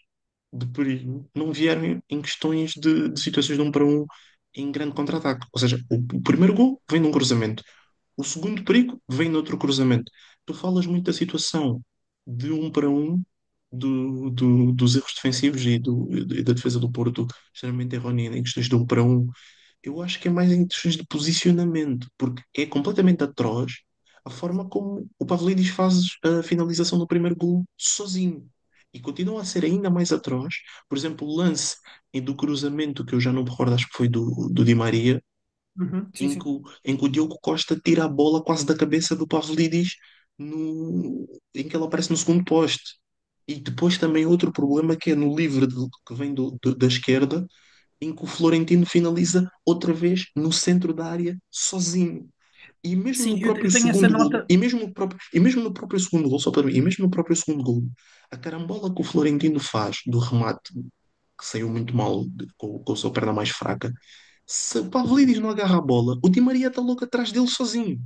de perigo não vieram em questões de situações de 1-1 em grande contra-ataque. Ou seja, o primeiro gol vem de um cruzamento, o segundo perigo vem de outro cruzamento. Tu falas muito da situação de 1-1 dos erros defensivos e da defesa do Porto extremamente errónea em questões de 1 para 1. Eu acho que é mais em questões de posicionamento, porque é completamente atroz a forma como o Pavlidis faz a finalização do primeiro gol sozinho. E continua a ser ainda mais atroz, por exemplo, o lance do cruzamento, que eu já não me recordo, acho que foi do Di Maria, Uhum, sim, sim. em que o Diogo Costa tira a bola quase da cabeça do Pavlidis em que ele aparece no segundo poste. E depois também outro problema que é no livre que vem da esquerda, em que o Florentino finaliza outra vez no centro da área, sozinho. E mesmo Sim, no eu próprio tenho essa segundo gol, nota. e mesmo no próprio segundo gol, só para mim, e mesmo no próprio segundo gol, a carambola que o Florentino faz do remate, que saiu muito mal com a sua perna mais fraca, se o Pavlidis não agarra a bola, o Di Maria está louco atrás dele sozinho.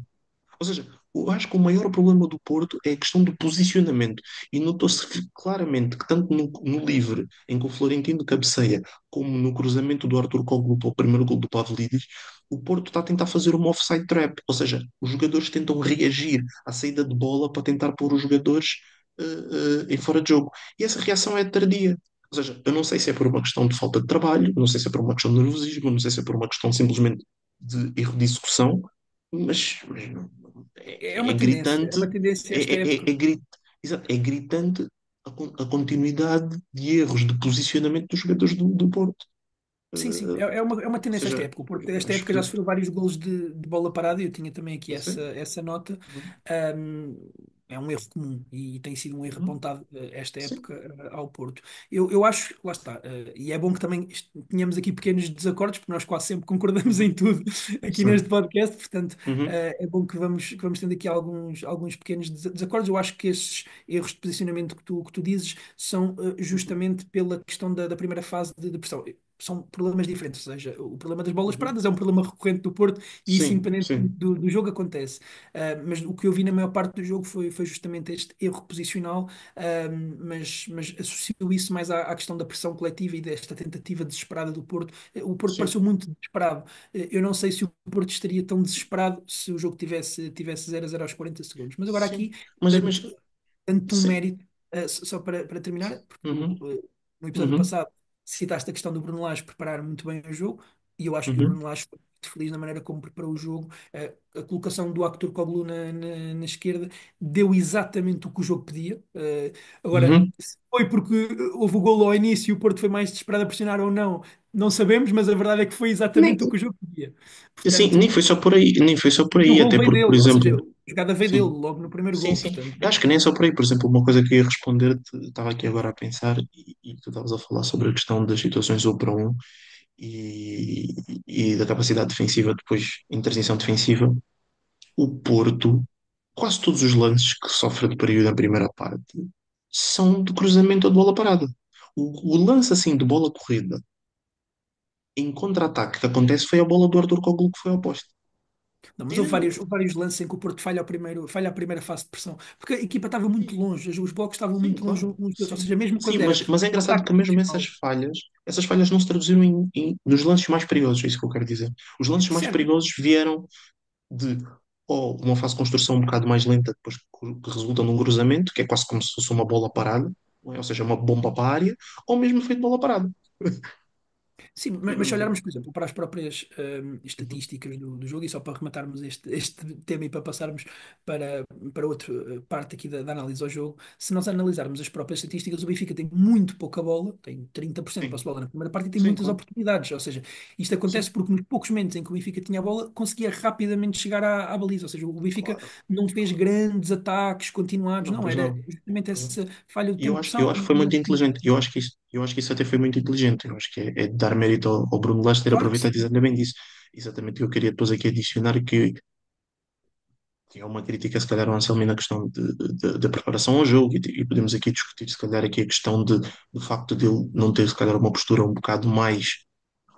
Ou seja, eu acho que o maior problema do Porto é a questão do posicionamento. E notou-se claramente que tanto no livre, em que o Florentino cabeceia, como no cruzamento do Arthur Koglu para o primeiro gol do Pavlidis, o Porto está a tentar fazer uma offside trap. Ou seja, os jogadores tentam reagir à saída de bola para tentar pôr os jogadores em fora de jogo. E essa reação é tardia. Ou seja, eu não sei se é por uma questão de falta de trabalho, não sei se é por uma questão de nervosismo, não sei se é por uma questão simplesmente de erro de execução, mas É é uma tendência, é gritante, uma tendência é, esta é, época. é, é gri- exato, é gritante a continuidade de erros de posicionamento dos jogadores do Porto. Sim, sim, Ou é uma tendência esta seja, época. O Porto, eu esta acho época já que. sofreu vários golos de bola parada e eu tinha também aqui Eu sei. essa nota. Uhum, É um erro comum e tem sido um erro uhum, apontado esta sim. época ao Porto. Eu acho, lá está, e é bom que também tenhamos aqui pequenos desacordos, porque nós quase sempre concordamos Uhum, em tudo aqui neste sim. podcast, portanto, Uhum, é bom que vamos tendo aqui alguns pequenos desacordos. Eu acho que esses erros de posicionamento que tu dizes são uhum, justamente pela questão da primeira fase de pressão. São problemas diferentes, ou seja, o problema das bolas uhum. paradas é um problema recorrente do Porto e isso, Sim, independentemente sim. do jogo, acontece. Mas o que eu vi na maior parte do jogo foi justamente este erro posicional, mas associo isso mais à questão da pressão coletiva e desta tentativa desesperada do Porto. O Porto Sim, pareceu muito desesperado. Eu não sei se o Porto estaria tão desesperado se o jogo tivesse 0-0 aos 40 segundos. Mas agora sim. aqui, Mas dando-te um sim. mérito, só para terminar, porque tu, Uhum, no episódio uhum, passado citaste a questão do Bruno Lage preparar muito bem o jogo, e eu acho que o uhum, Bruno Lage foi muito feliz na maneira como preparou o jogo. A colocação do Aktürkoğlu na esquerda deu exatamente o que o jogo pedia. Agora, uhum. se foi porque houve o golo ao início e o Porto foi mais desesperado a pressionar ou não, não sabemos, mas a verdade é que foi Nem, exatamente o que o jogo pedia. assim, nem Portanto, foi só por aí, nem foi só por e o aí, golo até veio porque, dele, por ou exemplo, seja, a jogada veio dele sim. logo no primeiro Sim, golo, sim. portanto. Eu acho que nem só por aí. Por exemplo, uma coisa que eu ia responder-te, estava aqui agora a pensar, e tu estavas a falar sobre a questão das situações 1 para 1 e, e da capacidade defensiva depois em transição defensiva. O Porto, quase todos os lances que sofre de período na primeira parte são de cruzamento ou de bola parada. O lance assim de bola corrida em contra-ataque que acontece foi a bola do Arthur Koglu que foi ao poste. Não, mas Tirando. houve vários lances em que o Porto falha a primeira fase de pressão, porque a equipa estava muito longe, os blocos estavam Sim, muito longe claro. uns dos outros, ou Sim. seja, mesmo Sim, quando era mas é um engraçado ataque que mesmo funcional. essas falhas não se traduziram nos lances mais perigosos, é isso que eu quero dizer. Os lances mais Certo. perigosos vieram de ou uma fase de construção um bocado mais lenta, depois que resulta num cruzamento, que é quase como se fosse uma bola parada, não é? Ou seja, uma bomba para a área, ou mesmo feito bola parada. Sim, mas se olharmos, por exemplo, para as próprias Uhum. estatísticas do jogo, e só para rematarmos este tema e para passarmos para outra parte aqui da análise ao jogo, se nós analisarmos as próprias estatísticas, o Benfica tem muito pouca bola, tem 30% de posse Sim, de bola na primeira parte e tem sim, muitas claro. oportunidades. Ou seja, isto acontece Sim, porque nos poucos momentos em que o Benfica tinha a bola, conseguia rapidamente chegar à baliza. Ou seja, o Benfica claro, não fez claro. grandes ataques continuados, Não, não, pois era não. justamente Pois não. essa falha de E progressão eu acho que foi e muito essa inteligente. Eu acho que isso até foi muito inteligente. Eu acho que é de dar mérito ao Bruno Lage ter Claro que aproveitado sim. exatamente isso. Exatamente o que eu queria depois aqui adicionar, que tinha uma crítica, se calhar, ao Anselmi na questão da preparação ao jogo, e podemos aqui discutir, se calhar, aqui a questão do facto de ele não ter, se calhar, uma postura um bocado mais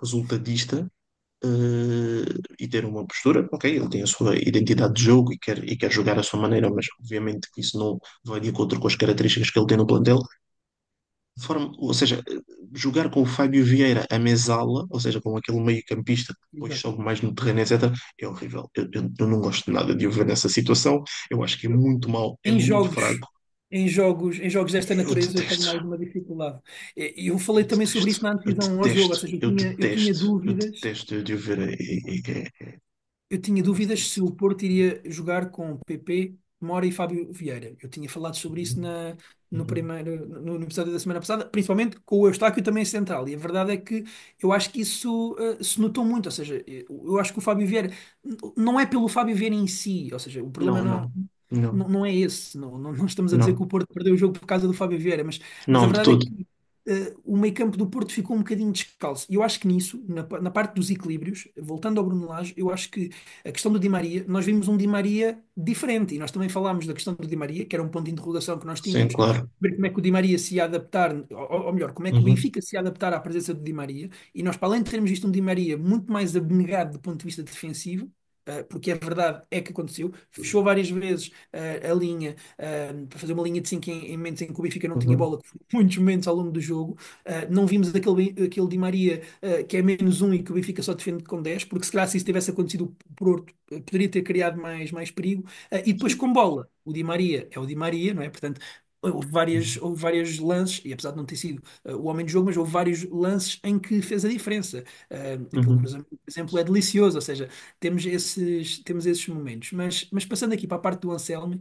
resultadista, e ter uma postura, ok, ele tem a sua identidade de jogo e quer jogar à sua maneira, mas obviamente que isso não vai de acordo com as características que ele tem no plantel. Ou seja, jogar com o Fábio Vieira a mesala, ou seja, com aquele meio-campista que depois Exato. sobe mais no terreno, etc., é horrível. Eu não gosto nada de o ver nessa situação. Eu acho que é muito mau, é Em muito jogos, fraco. em jogos desta Eu natureza eu tenho detesto, mais uma dificuldade. Eu falei eu também sobre detesto, isso na eu antevisão ao jogo, ou detesto, seja, eu eu tinha detesto, eu dúvidas. detesto de o ver. Eu tinha dúvidas se Bastante. o Porto iria jogar com PP, Mora e Fábio Vieira. Eu tinha falado sobre isso Uhum, no uhum. primeiro, no episódio da semana passada, principalmente com o Eustáquio também central. E a verdade é que eu acho que isso se notou muito. Ou seja, eu acho que o Fábio Vieira não é pelo Fábio Vieira em si, ou seja, o problema Não, não, não, não é esse. Não estamos a dizer que não, o Porto perdeu o jogo por causa do Fábio Vieira, mas a não, de verdade é todo. que o meio-campo do Porto ficou um bocadinho descalço. E eu acho que nisso, na parte dos equilíbrios, voltando ao Bruno Lage, eu acho que a questão do Di Maria, nós vimos um Di Maria diferente e nós também falámos da questão do Di Maria, que era um ponto de interrogação que nós Sim, tínhamos, claro. ver como é que o Di Maria se ia adaptar, ou melhor, como é que o Uhum. Benfica se ia adaptar à presença do Di Maria. E nós, para além de termos visto um Di Maria muito mais abnegado do ponto de vista defensivo, porque a verdade é que aconteceu, fechou várias vezes a linha para fazer uma linha de 5 em momentos em que o Benfica não tinha Uhum. bola, que foram muitos momentos ao longo do jogo. Não vimos aquele Di Maria que é menos um e que o Benfica só defende com 10 porque se calhar se isso tivesse acontecido, o Porto poderia ter criado mais perigo. E depois Sim. com bola, o Di Maria é o Di Maria, não é? Portanto, houve vários lances, e apesar de não ter sido o homem do jogo, mas houve vários lances em que fez a diferença. Aquele Uhum. cruzamento, por exemplo, é delicioso, ou seja, temos esses momentos. Mas passando aqui para a parte do Anselmi,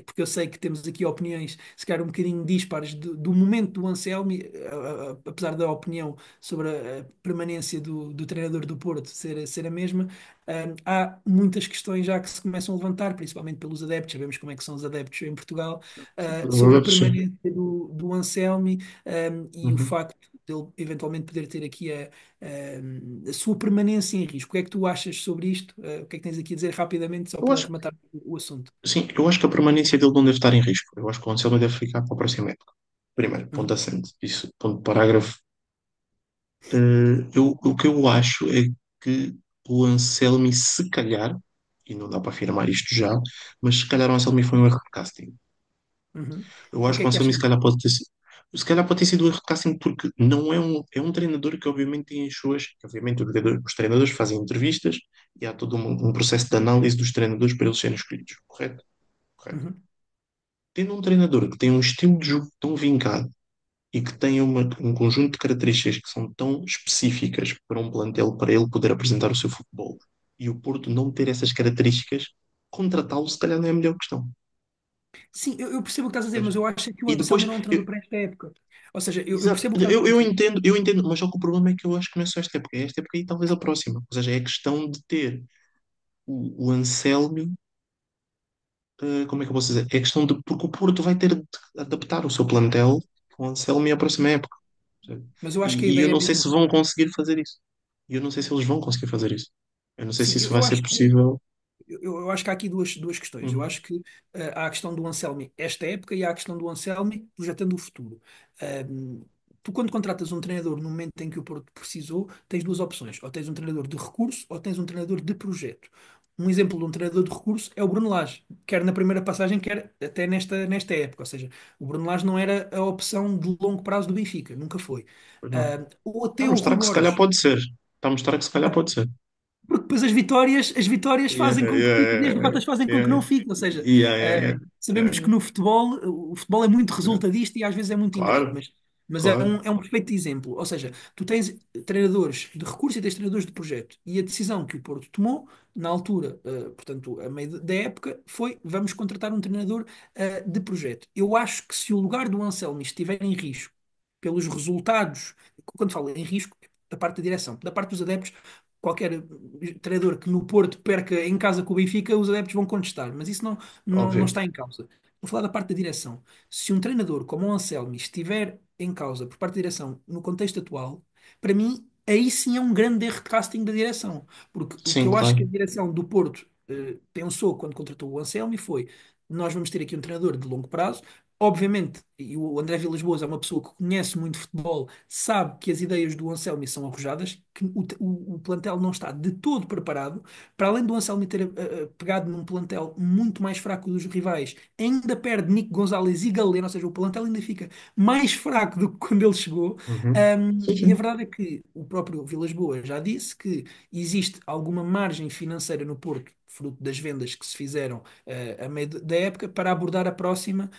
porque eu sei que temos aqui opiniões, se calhar um bocadinho dispares do momento do Anselmi, apesar da opinião sobre a permanência do treinador do Porto ser a mesma, há muitas questões já que se começam a levantar, principalmente pelos adeptos. Sabemos como é que são os adeptos em Portugal, sobre a Sim. permanência do Anselmi, e o Uhum. facto de ele eventualmente poder ter aqui a sua permanência em risco. O que é que tu achas sobre isto? O que é que tens aqui a dizer rapidamente, só Eu para acho, rematar o assunto? sim, eu acho que a permanência dele não deve estar em risco. Eu acho que o Anselmo deve ficar para a próxima época. Primeiro, ponto Uhum, assente. Isso, ponto parágrafo. O que eu acho é que o Anselmi, se calhar, e não dá para afirmar isto já, mas se calhar o Anselmi foi um erro de casting. uhum. Eu acho Porquê que o é que Anselmi achas se calhar isso? pode ter sido. Se calhar pode ter sido um erro de casting porque não é um treinador que obviamente tem as suas. Que, obviamente os treinadores fazem entrevistas e há todo um processo de análise dos treinadores para eles serem escolhidos. Correto? Correto. Uhum. Tendo um treinador que tem um estilo de jogo tão vincado e que tem um conjunto de características que são tão específicas para um plantel para ele poder apresentar o seu futebol e o Porto não ter essas características, contratá-lo se calhar não é a melhor questão. Sim, eu percebo o que estás a dizer, mas Percebes? eu acho que o E depois, Anselmi não é um treinador para esta época. Ou seja, eu exato, percebo o que estás a dizer. eu entendo, mas só que o problema é que eu acho que não é só esta época e talvez a próxima. Ou seja, é a questão de ter o Anselmi, como é que eu posso dizer? É a questão de, porque o Porto vai ter de adaptar o seu plantel com o Anselmi à próxima época. Percebe? Mas eu acho que a E eu ideia é não sei se mesmo. vão conseguir fazer isso. E eu não sei se eles vão conseguir fazer isso. Eu não sei Sim, se isso vai eu ser acho que possível. eu acho que há aqui duas questões. Eu Uhum. acho que há a questão do Anselmi esta época e há a questão do Anselmi projetando o futuro. Ahm, Tu, quando contratas um treinador no momento em que o Porto precisou, tens duas opções. Ou tens um treinador de recurso ou tens um treinador de projeto. Um exemplo de um treinador de recurso é o Bruno Lage, quer na primeira passagem, quer até nesta época. Ou seja, o Bruno Lage não era a opção de longo prazo do Benfica, nunca foi. Pois não. Ou Está até a o Rui mostrar que se calhar Borges. pode ser. Está a mostrar que se calhar pode ser. Porque depois as vitórias Yeah, fazem com que fique e as yeah, derrotas fazem com que yeah, não fique. Ou seja, yeah, yeah, yeah, sabemos que yeah, no futebol, o futebol é muito yeah. resultadista e às vezes é muito ingrato, Claro, mas claro. é um perfeito exemplo. Ou seja, tu tens treinadores de recurso e tens treinadores de projeto. E a decisão que o Porto tomou, na altura, portanto, a meio da época, foi vamos contratar um treinador, de projeto. Eu acho que se o lugar do Anselmi estiver em risco pelos resultados, quando falo em risco, da parte da direção, da parte dos adeptos, qualquer treinador que no Porto perca em casa com o Benfica, os adeptos vão contestar, mas isso não Óbvio. está em causa. Vou falar da parte da direção. Se um treinador como o Anselmi estiver em causa por parte da direção no contexto atual, para mim, aí sim é um grande erro de casting da direção. Porque o que Sim, eu acho que claro. a direção do Porto pensou quando contratou o Anselmi foi: nós vamos ter aqui um treinador de longo prazo. Obviamente, e o André Vilas-Boas é uma pessoa que conhece muito futebol, sabe que as ideias do Anselmi são arrojadas, que o plantel não está de todo preparado, para além do Anselmi ter pegado num plantel muito mais fraco dos rivais, ainda perde Nico Gonzalez e Galeno, ou seja, o plantel ainda fica mais fraco do que quando ele chegou. Uhum. Sim, E a sim. verdade é que o próprio Vilas-Boas já disse que existe alguma margem financeira no Porto, fruto das vendas que se fizeram a meio da época, para abordar a próxima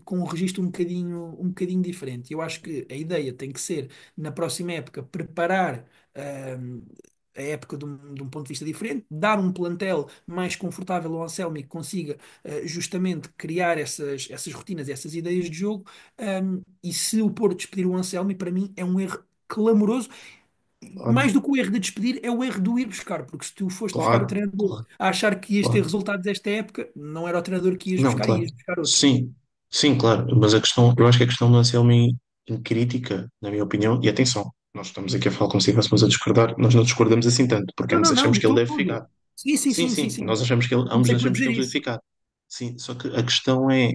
com um registro um bocadinho diferente. Eu acho que a ideia tem que ser, na próxima época, preparar a época de um ponto de vista diferente, dar um plantel mais confortável ao Anselmi que consiga justamente criar essas rotinas, essas ideias de jogo. E se o Porto despedir o Anselmi, para mim é um erro clamoroso. Claro, Mais do que o erro de despedir, é o erro do ir buscar, porque se tu foste buscar o claro, treinador claro, a achar que ias ter claro. resultados esta época, não era o treinador que ias Não, buscar, claro. ias buscar outro. Sim, sim, claro. Mas a questão, eu acho que a questão do Anselmi em crítica, na minha opinião, e atenção, nós estamos aqui a falar como se estivéssemos a discordar, nós não discordamos assim tanto, porque Não, ambos não, não, achamos de que ele deve ficar. todo. Sim, sim, Sim, sim, sim, sim, sim. nós achamos que ele, ambos Comecei por achamos que dizer ele deve isso. ficar. Sim, só que a questão é,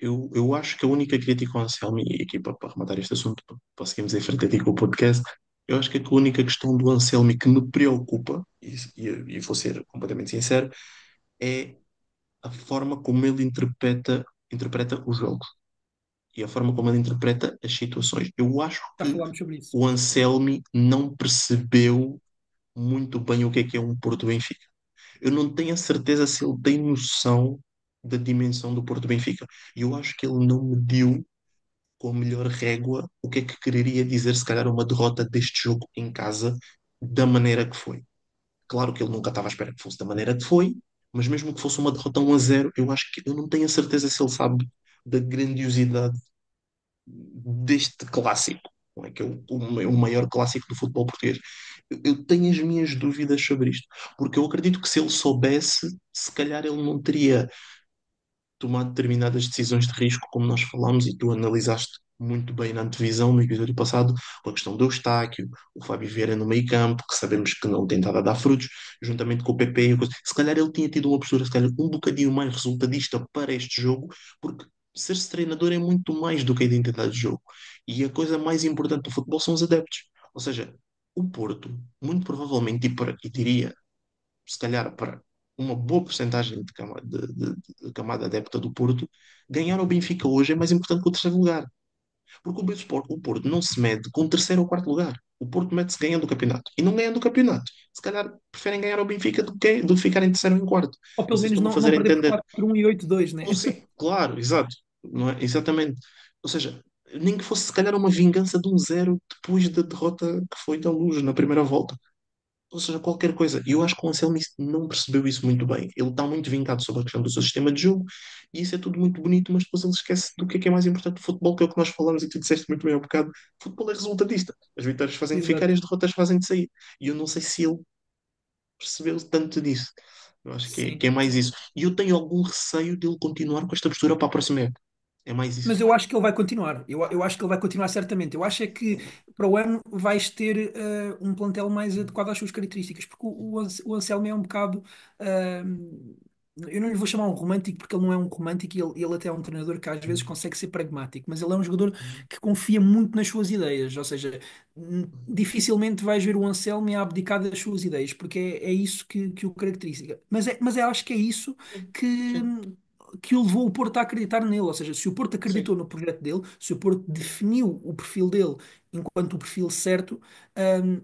eu acho que a única crítica ao Anselmi, e aqui para rematar este assunto, para seguirmos em frente aqui com o podcast, eu acho que a única questão do Anselmi que me preocupa, e vou ser completamente sincero, é a forma como ele interpreta o jogo e a forma como ele interpreta as situações. Eu acho Já que falámos sobre isso. o Anselmi não percebeu muito bem o que é um Porto Benfica. Eu não tenho a certeza se ele tem noção da dimensão do Porto Benfica. E eu acho que ele não mediu com a melhor régua o que é que quereria dizer, se calhar, uma derrota deste jogo em casa da maneira que foi. Claro que ele nunca estava à espera que fosse da maneira que foi, mas mesmo que fosse uma derrota 1-0, eu acho que eu não tenho a certeza se ele sabe da grandiosidade deste clássico, não é? Que é o maior clássico do futebol português. Eu tenho as minhas dúvidas sobre isto, porque eu acredito que se ele soubesse, se calhar ele não teria tomar determinadas decisões de risco, como nós falámos e tu analisaste muito bem na antevisão no episódio passado, com a questão do Eustáquio, o Fábio Vieira no meio-campo, que sabemos que não tem estado a dar frutos, juntamente com o PP. Se calhar ele tinha tido uma postura, se calhar, um bocadinho mais resultadista para este jogo, porque ser-se treinador é muito mais do que a identidade de jogo. E a coisa mais importante do futebol são os adeptos. Ou seja, o Porto, muito provavelmente, e diria se calhar para uma boa porcentagem de camada adepta do Porto, ganhar ao Benfica hoje é mais importante que o terceiro lugar. Porque o Porto não se mede com o terceiro ou quarto lugar. O Porto mede-se ganhando o campeonato. E não ganhando o campeonato. Se calhar preferem ganhar ao Benfica do que ficar em terceiro ou em quarto. Ou Não pelo sei se menos estou-me a não fazer perder por entender. 4-1 e 8-2, né? Ou sim, claro, exato. Não é? Exatamente. Ou seja, nem que fosse se calhar uma vingança de 1-0 depois da derrota que foi da Luz na primeira volta. Ou seja, qualquer coisa. E eu acho que o Anselmi não percebeu isso muito bem. Ele está muito vincado sobre a questão do seu sistema de jogo e isso é tudo muito bonito, mas depois ele esquece do que é mais importante do futebol, que é o que nós falamos e tu disseste muito bem há um bocado. Futebol é resultadista. As vitórias fazem-te ficar e Exato. as derrotas fazem-te sair. E eu não sei se ele percebeu tanto disso. Eu acho que é Sim, mais sim. isso. E eu tenho algum receio dele continuar com esta postura para a próxima época. É mais isso. Mas eu acho que ele vai continuar. Eu acho que ele vai continuar certamente. Eu acho é que para o ano vais ter um plantel mais adequado às suas características, porque o Anselmo é um bocado. Eu não lhe vou chamar um romântico, porque ele não é um romântico e ele até é um treinador que às vezes consegue ser pragmático, mas ele é um jogador que confia muito nas suas ideias. Ou seja, dificilmente vais ver o Anselmo a abdicar das suas ideias, porque é isso que o caracteriza. Mas eu acho que é isso que Sim, que o levou o Porto a acreditar nele. Ou seja, se o Porto sim, acreditou no projeto dele, se o Porto definiu o perfil dele enquanto o perfil certo,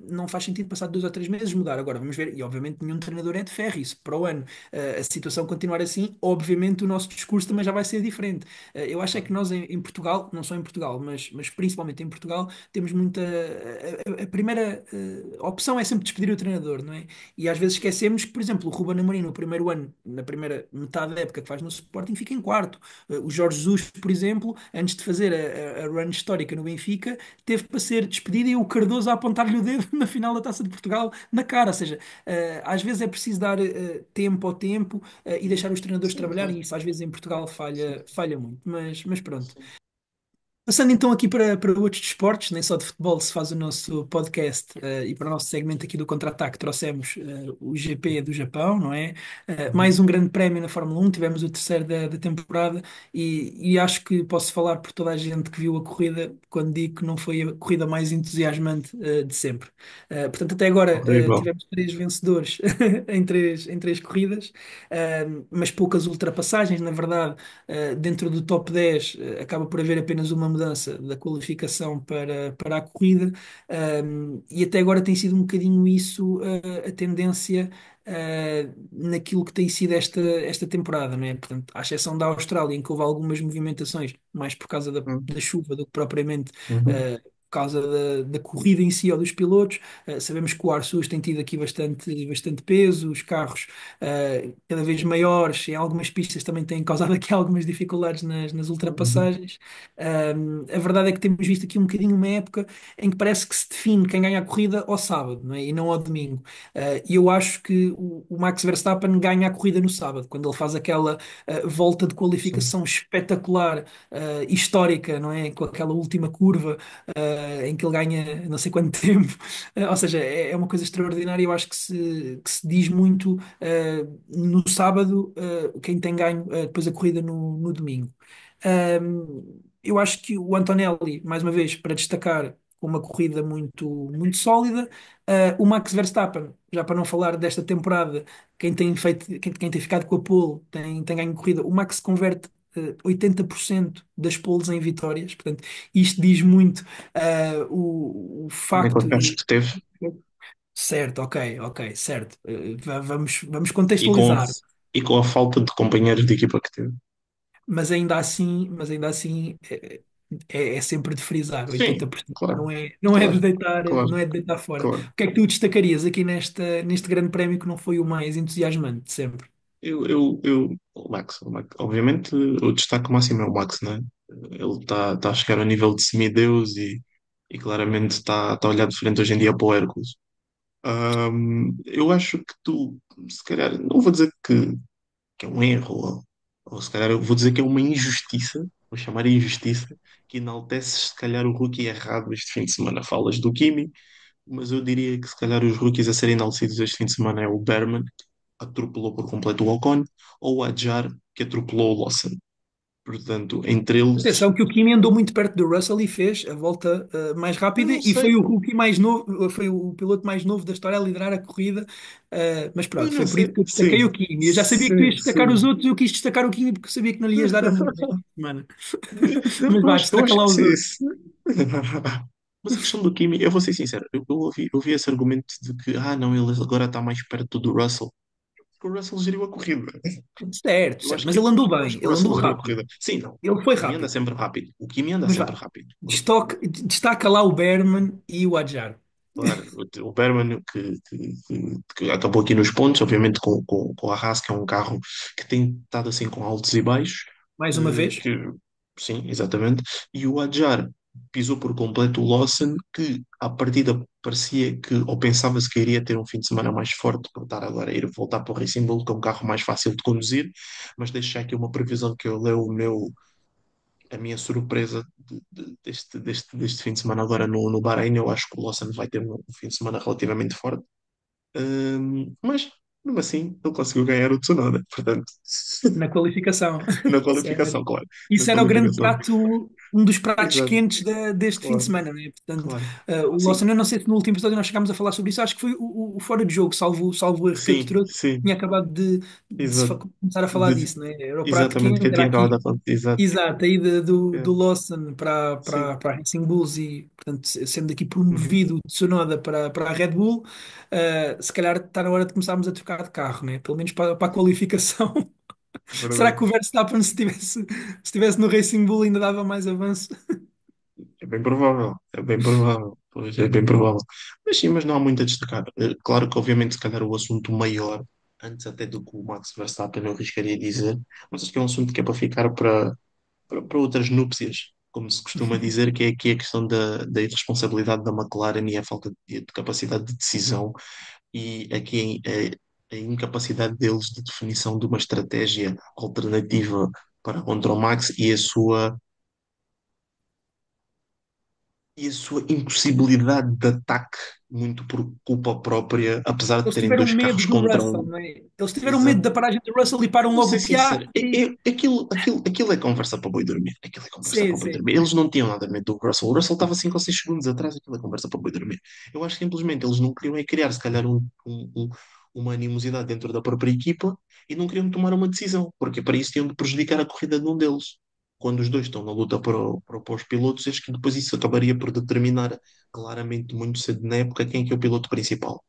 não faz sentido passar 2 ou 3 meses mudar. Agora vamos ver, e obviamente nenhum treinador é de ferro, e se para o ano a situação continuar assim, obviamente o nosso discurso também já vai ser diferente. Eu acho é que claro, nós em Portugal, não só em Portugal, mas principalmente em Portugal, temos muita. A primeira opção é sempre despedir o treinador, não é? E às vezes esquecemos que, por exemplo, o Ruben Amorim no primeiro ano, na primeira metade da época que faz no Sporting, fica em quarto. O Jorge Jesus, por exemplo, antes de fazer a run histórica no Benfica, teve para ser despedido e o Cardoso a apontar-lhe o dedo na final da Taça de Portugal na cara. Ou seja, às vezes é preciso dar tempo ao tempo e deixar os treinadores sim, trabalhar, claro. e isso às vezes em Portugal Sim, falha muito. Mas pronto. sim. Passando então aqui para outros desportos, nem só de futebol se faz o nosso podcast, e para o nosso segmento aqui do Contra-Ataque trouxemos o GP do Japão, não é? Uhum. Mais um grande prémio na Fórmula 1, tivemos o terceiro da temporada e acho que posso falar por toda a gente que viu a corrida quando digo que não foi a corrida mais entusiasmante de sempre. Portanto, até agora Horrível. tivemos três vencedores em três corridas, mas poucas ultrapassagens, na verdade. Dentro do top 10, acaba por haver apenas uma mudança da qualificação para a corrida, e até agora tem sido um bocadinho isso, a tendência, naquilo que tem sido esta temporada, não é? Portanto, à exceção da Austrália, em que houve algumas movimentações, mais por causa Uhum. da chuva do que propriamente. Uhum. Por causa da corrida em si ou dos pilotos. Sabemos que o ar sujo tem tido aqui bastante peso, os carros cada vez maiores, em algumas pistas também têm causado aqui algumas dificuldades nas Uhum. ultrapassagens. A verdade é que temos visto aqui um bocadinho uma época em que parece que se define quem ganha a corrida ao sábado, não é? E não ao domingo. E eu acho que o Max Verstappen ganha a corrida no sábado, quando ele faz aquela volta de Sim. qualificação espetacular, histórica, não é? Com aquela última curva, em que ele ganha não sei quanto tempo. Ou seja, é uma coisa extraordinária. Eu acho que se diz muito no sábado, quem tem ganho depois a corrida no domingo. Eu acho que o Antonelli, mais uma vez, para destacar, com uma corrida muito sólida. O Max Verstappen, já para não falar desta temporada, quem tem ficado com a pole tem ganho corrida. O Max converte 80% das poles em vitórias, portanto, isto diz muito o Também com facto os de. que teve. Certo, ok, certo. Vamos E com, contextualizar. e com a falta de companheiros de equipa que teve. Mas ainda assim é sempre de frisar, Sim, 80%. claro, Não é de claro, deitar, claro, não é de deitar fora. claro. O que é que tu destacarias aqui neste grande prémio que não foi o mais entusiasmante de sempre? O Max, obviamente, o destaque máximo é o Max, né? Ele está a chegar ao nível de semideus e claramente está a olhar de frente hoje em dia para o Hércules. Eu acho que tu, se calhar, não vou dizer que é um erro, ou se calhar eu vou dizer que é uma injustiça, vou chamar de injustiça, que enaltece se calhar o rookie errado este fim de semana. Falas do Kimi, mas eu diria que se calhar os rookies a serem enaltecidos este fim de semana é o Berman, que atropelou por completo o Ocon, ou o Adjar, que atropelou o Lawson. Portanto, entre eles, Atenção que o Kimi andou muito perto do Russell e fez a volta mais eu rápida não e foi sei, o rookie mais novo, foi o piloto mais novo da história a liderar a corrida. Mas eu pronto, não foi por isso sei, que eu destaquei sim, o Kimi. Eu já sabia que tu sim, ias destacar sim. os outros, eu quis destacar o Kimi porque sabia que não lhe ias dar amor nesta semana. Mas Eu vá, acho, eu destaca acho lá que os sim. outros. Mas a questão do Kimi, eu vou ser sincero, eu ouvi esse argumento de que, não, ele agora está mais perto do Russell, porque o Russell geriu a corrida. Certo, Eu certo, acho mas que, ele andou eu acho bem, que o ele andou Russell geriu a rápido, corrida. Sim, não, ele o foi Kimi anda rápido. sempre rápido. O Kimi anda Mas sempre vá, rápido. destaca lá o Berman e o Adjar, Claro, o Berman que acabou aqui nos pontos, obviamente com a Haas, que é um carro que tem estado assim com altos e baixos, mais uma vez. que, sim, exatamente, e o Adjar pisou por completo o Lawson, que à partida parecia que, ou pensava-se que iria ter um fim de semana mais forte, por estar agora a ir voltar para o Racing Bull, que é um carro mais fácil de conduzir, mas deixo já aqui uma previsão que eu leio a minha surpresa deste fim de semana agora no Bahrein. Eu acho que o Lawson vai ter um fim de semana relativamente forte. Mas, mesmo assim, ele conseguiu ganhar o Tsunoda, portanto, Na qualificação. na Certo. qualificação, claro. Na Isso era o grande qualificação. prato, um dos pratos Exato, quentes deste fim de claro, semana, né? Portanto, claro. o Lawson, Sim, eu não sei se no último episódio nós chegámos a falar sobre isso, acho que foi o fora de jogo, salvo o erro que eu te sim, trouxe, sim, tinha acabado de exato. começar a falar De- disso, né? Era o prato exatamente que quente, eu era tinha acabado aqui, de falar. Exato. exato, aí É, do Lawson para sim. a Racing Bulls e, portanto, sendo aqui Uhum, promovido o Tsunoda para a Red Bull, se calhar está na hora de começarmos a trocar de carro, né? Pelo menos para a qualificação. é Será verdade. que o Verstappen, se estivesse no Racing Bull, ainda dava mais avanço? É bem provável, é bem provável, pois é bem provável. Mas sim, mas não há muito a destacar. Claro que, obviamente, se calhar o assunto maior, antes até do que o Max Verstappen, eu arriscaria dizer, mas acho que é um assunto que é para ficar para outras núpcias, como se costuma dizer, que é aqui a questão da irresponsabilidade da McLaren e a falta de capacidade de decisão e aqui a incapacidade deles de definição de uma estratégia alternativa para contra o Max e a sua e a sua impossibilidade de ataque, muito por culpa própria, apesar de Eles terem tiveram dois medo carros do contra Russell, um. não é? Eles tiveram medo Exato. da paragem do Russell e param Vou logo ser o sincero, Piastri. aquilo é conversa para boi dormir. Aquilo é conversa Sim, para boi sim. dormir. Eles não tinham nada medo do Russell. O Russell estava 5 ou 6 segundos atrás, aquilo é conversa para boi dormir. Eu acho que simplesmente eles não queriam é criar, se calhar, uma animosidade dentro da própria equipa e não queriam tomar uma decisão, porque para isso tinham de prejudicar a corrida de um deles. Quando os dois estão na luta para os pilotos, acho que depois isso acabaria por determinar claramente muito cedo na época quem é que é o piloto principal.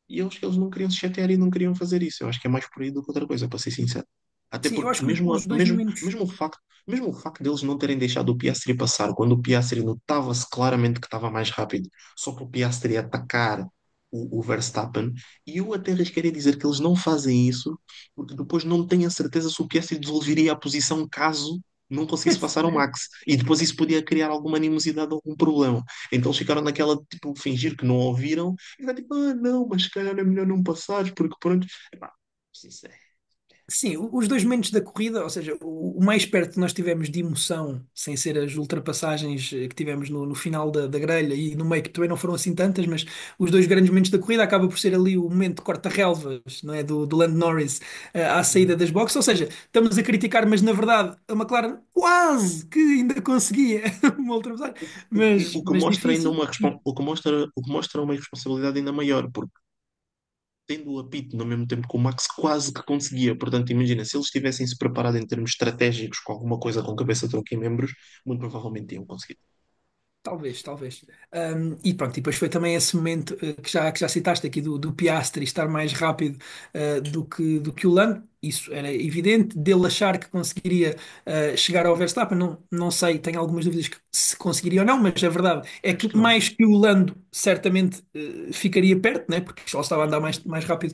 E eu acho que eles não queriam se chatear e não queriam fazer isso. Eu acho que é mais por aí do que outra coisa, para ser sincero. Até Sim, eu porque acho que os dois momentos. mesmo o facto deles não terem deixado o Piastri passar, quando o Piastri notava-se claramente que estava mais rápido, só para o Piastri atacar o Verstappen, e eu até arriscaria dizer que eles não fazem isso porque depois não têm a certeza se o Piastri devolveria a posição caso não conseguisse passar o Max. E depois isso podia criar alguma animosidade ou algum problema. Então eles ficaram naquela, tipo, fingir que não ouviram e vai tipo, ah, não, mas se calhar é melhor não passares, porque pronto. Epá, isso é. Sim, os dois momentos da corrida, ou seja, o mais perto que nós tivemos de emoção, sem ser as ultrapassagens que tivemos no final da grelha e no meio, que também não foram assim tantas, mas os dois grandes momentos da corrida acaba por ser ali o momento de corta-relvas, não é? Do Lando Norris à saída Uhum. das boxes, ou seja, estamos a criticar, mas na verdade a McLaren quase que ainda conseguia uma ultrapassagem, O que mas mostra ainda difícil. uma o que mostra uma responsabilidade ainda maior, porque tendo o apito no mesmo tempo que o Max quase que conseguia. Portanto, imagina, se eles tivessem se preparado em termos estratégicos com alguma coisa com cabeça, tronco e membros, muito provavelmente tinham conseguido. Talvez, talvez. E pronto, e depois foi também esse momento que já citaste aqui do Piastri estar mais rápido do que o Lando. Isso era evidente, dele achar que conseguiria chegar ao Verstappen. Não, não sei, tenho algumas dúvidas que se conseguiria ou não, mas a verdade é Acho que que não. mais que o Lando certamente ficaria perto, né? Porque só estava a andar mais rápido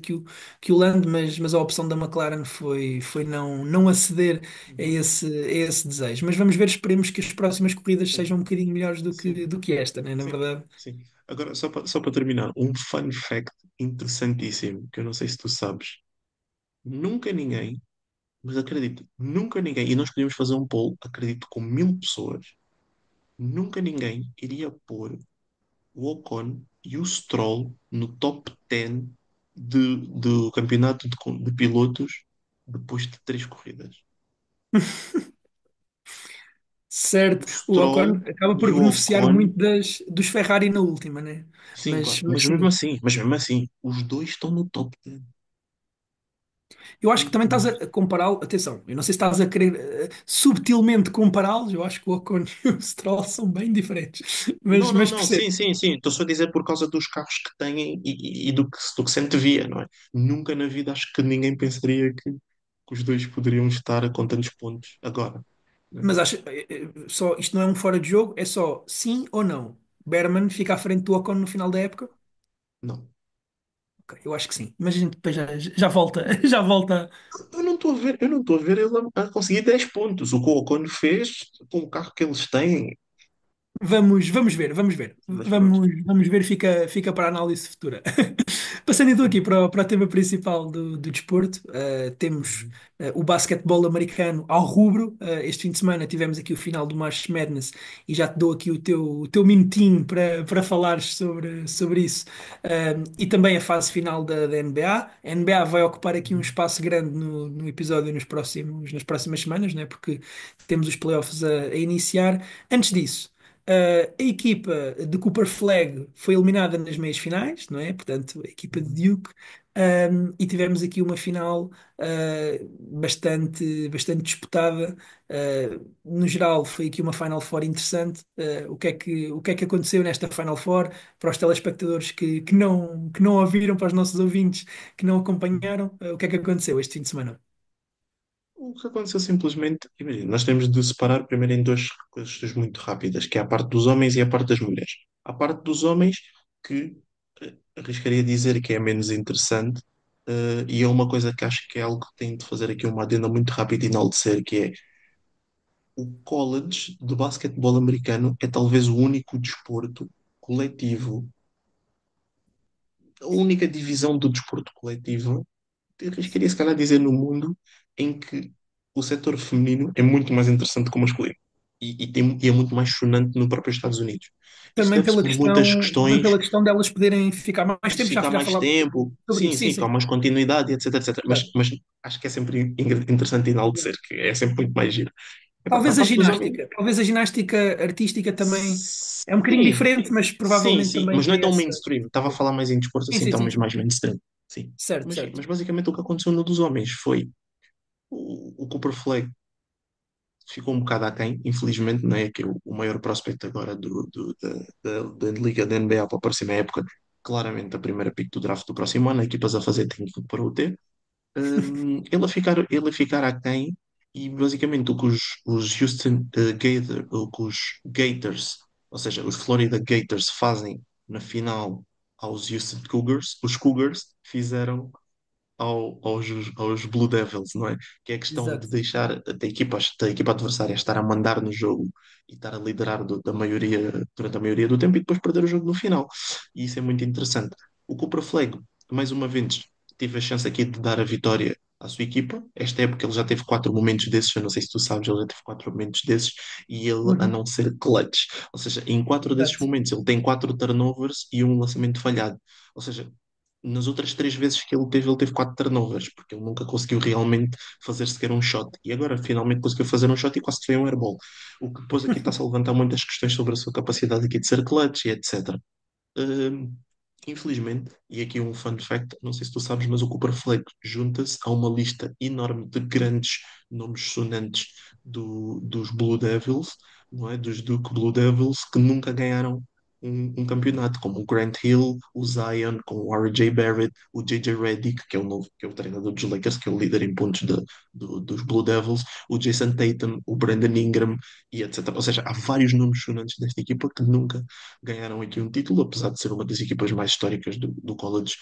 que o Lando, mas a opção da McLaren foi não aceder Uhum. a esse desejo. Mas vamos ver, esperemos que as próximas corridas Sim, sejam um bocadinho melhores sim, do que esta, né? Na sim, verdade. sim. Agora, só para terminar, um fun fact interessantíssimo, que eu não sei se tu sabes. Nunca ninguém, mas acredito, nunca ninguém, e nós podíamos fazer um poll, acredito, com 1000 pessoas, nunca ninguém iria pôr o Ocon e o Stroll no top 10 do campeonato de pilotos depois de 3 corridas. O Certo, o Stroll Ocon acaba e por o beneficiar Ocon, muito dos Ferrari na última, né? sim, claro, Mas sim. mas mesmo assim, os dois estão no top 10. Eu acho que também estás Muito. a compará-lo, atenção, eu não sei se estás a querer subtilmente compará-los, eu acho que o Ocon e o Stroll são bem diferentes, Não, não, mas não, percebo. sim, sim, sim. Estou só a dizer por causa dos carros que têm e do que se antevia, não é? Nunca na vida acho que ninguém pensaria que os dois poderiam estar com tantos pontos agora, não é? Mas acho, só, isto não é um fora de jogo, é só sim ou não. Berman fica à frente do Ocon no final da época? Não. Ok, eu acho que sim, mas a gente depois já volta, já volta. Eu não estou a ver ele a conseguir 10 pontos. O que o Ocon fez com o carro que eles têm. Vamos ver, vamos ver. Mas pronto. Vamos ver, fica para a análise futura. Passando então aqui Sim. para o tema principal do desporto, temos Uhum. o basquetebol americano ao rubro. Este fim de semana tivemos aqui o final do March Madness e já te dou aqui o teu minutinho para falares sobre isso. E também a fase final da NBA. A NBA vai ocupar aqui um Uhum. espaço grande no episódio nas próximas semanas, né? Porque temos os playoffs a iniciar. Antes disso. A equipa de Cooper Flag foi eliminada nas meias finais, não é? Portanto, a equipa de Uhum. Duke. E tivemos aqui uma final bastante disputada. No geral, foi aqui uma Final Four interessante. O que é que aconteceu nesta Final Four? Para os telespectadores que não ouviram, para os nossos ouvintes que não acompanharam, o que é que aconteceu este fim de semana? O que aconteceu simplesmente, imagina, nós temos de separar primeiro em duas coisas muito rápidas, que é a parte dos homens e a parte das mulheres. A parte dos homens, que arriscaria dizer que é menos interessante, e é uma coisa que acho que é algo que tem de fazer aqui uma adenda muito rápida e enaltecer, que é o college de basquetebol americano é talvez o único desporto coletivo, a única divisão do desporto coletivo, eu arriscaria se calhar dizer no mundo, em que o setor feminino é muito mais interessante que o masculino. e é muito mais sonante no próprio Estados Unidos. Isso Também deve-se pela por muitas questão, também questões, pela questão delas poderem ficar mais tempo, já, ficar já mais falámos tempo, sobre sim, isso. Sim, sim, com sim. mais continuidade, etc, etc. Exato. Mas acho que é sempre interessante enaltecer, que é sempre muito mais giro. Epá, por Talvez a parte dos homens, ginástica, talvez a ginástica artística também é um bocadinho sim, diferente, mas sim, provavelmente sim, também mas não é tem tão essa. mainstream. Estava a falar mais em desporto Sim, assim, sim, tão sim, mais, sim. mais mainstream. Sim. Certo, Mas sim, certo. mas basicamente o que aconteceu no dos homens foi o Cooper Flag ficou um bocado aquém, infelizmente, não é? Que é o maior prospect agora da Liga da NBA para a próxima época. Claramente a primeira pick do draft do próximo ano, equipas a fazer tem tudo para o ter. Ele a ficar aquém e basicamente o que os Houston o que os Gators, ou seja, os Florida Gators fazem na final aos Houston Cougars, os Cougars fizeram aos Blue Devils, não é? Que é a questão de Exato. deixar a equipa adversária estar a mandar no jogo e estar a liderar da maioria, durante a maioria do tempo e depois perder o jogo no final. E isso é muito interessante. O Cooper Flag, mais uma vez, teve a chance aqui de dar a vitória à sua equipa. Esta época ele já teve quatro momentos desses, eu não sei se tu sabes, ele já teve quatro momentos desses e ele a Uhum. não ser clutch. Ou seja, em quatro desses Exato. momentos ele tem quatro turnovers e um lançamento falhado. Ou seja, nas outras três vezes que ele teve quatro turnovers, porque ele nunca conseguiu realmente fazer sequer um shot. E agora finalmente conseguiu fazer um shot e quase foi um airball. O que depois aqui está-se a levantar muitas questões sobre a sua capacidade aqui de ser clutch e etc. Hum, Infelizmente, e aqui um fun fact, não sei se tu sabes, mas o Cooper Flag junta-se a uma lista enorme de grandes nomes sonantes dos Blue Devils, não é? Dos Duke Blue Devils, que nunca ganharam um campeonato, como o Grant Hill, o Zion, com o R.J. Barrett, o J.J. Redick, que é o novo, que é o treinador dos Lakers, que é o líder em pontos dos Blue Devils, o Jason Tatum, o Brandon Ingram, e etc. Ou seja, há vários nomes sonantes desta equipa que nunca ganharam aqui um título, apesar de ser uma das equipas mais históricas do college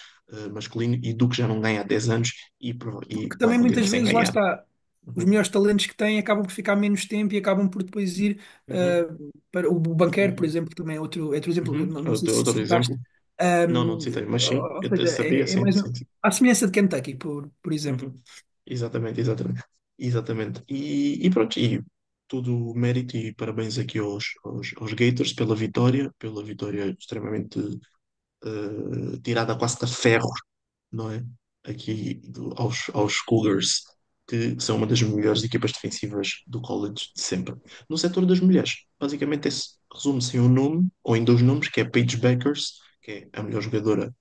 masculino, e Duke já não ganha há 10 anos e Porque vai também continuar muitas sem vezes, lá ganhar. está, os Uhum, melhores talentos que têm acabam por ficar menos tempo e acabam por depois ir uhum, para o banqueiro, por uhum, exemplo, também é outro exemplo, uhum. não, não sei Outro, se outro citaste. exemplo? Não, não te citei, mas sim, Ou eu até seja, sabia, é sim, mais sim, sim. à semelhança de Kentucky, por exemplo. Uhum. Exatamente, exatamente. Exatamente. E pronto, e todo o mérito e parabéns aqui aos Gators pela vitória extremamente tirada quase a ferro, não é? Aqui aos Cougars, que são uma das melhores equipas defensivas do college de sempre. No setor das mulheres, basicamente resume-se em um nome, ou em dois nomes, que é Paige Beckers, que é a melhor jogadora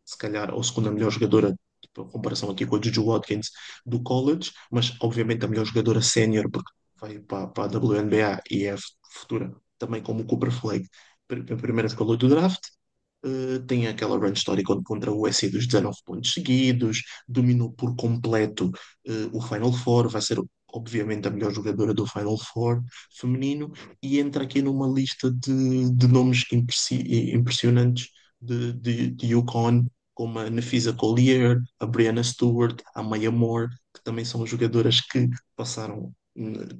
se calhar, ou segunda melhor jogadora, tipo, em comparação aqui com a Juju Watkins do college, mas obviamente a melhor jogadora sénior, porque vai para a WNBA e é a futura, também como o Cooper Flag, a primeira escolha do draft. Tem aquela run histórica contra o USC dos 19 pontos seguidos, dominou por completo o Final Four, vai ser obviamente a melhor jogadora do Final Four feminino e entra aqui numa lista de nomes impressionantes de UConn, como a Nafisa Collier, a Brianna Stewart, a Maya Moore, que também são jogadoras que passaram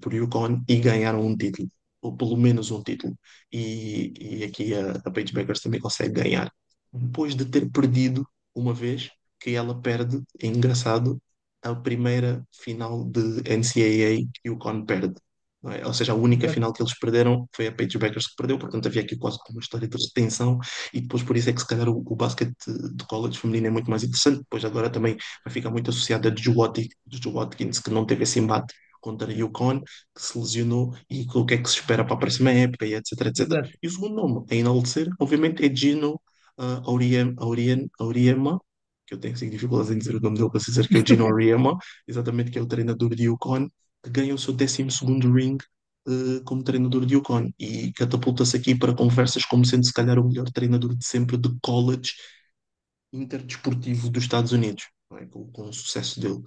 por UConn e ganharam um título, ou pelo menos um título. E aqui a Paige Beckers também consegue ganhar. Depois de ter perdido uma vez, que ela perde, é engraçado, a primeira final de NCAA que o UConn perde. Não é? Ou seja, a única Exato. final que eles perderam foi a Paige Beckers que perdeu, portanto havia aqui quase uma história de retenção e depois por isso é que se calhar o basquete de college feminino é muito mais interessante, depois agora também vai ficar muito associado a Juju Watkins, que não teve esse embate contra a UConn, que se lesionou e o que é que se espera para a próxima época e etc, etc. Exato. E o segundo nome a enaltecer, obviamente, é Gino Auriemma, que eu tenho assim, dificuldades em dizer o nome dele para se dizer que é o Gino Auriemma, exatamente, que é o treinador de UConn, que ganha o seu 12º ring como treinador de UConn e catapulta-se aqui para conversas como sendo se calhar o melhor treinador de sempre de college interdesportivo dos Estados Unidos, não é? Com o sucesso dele.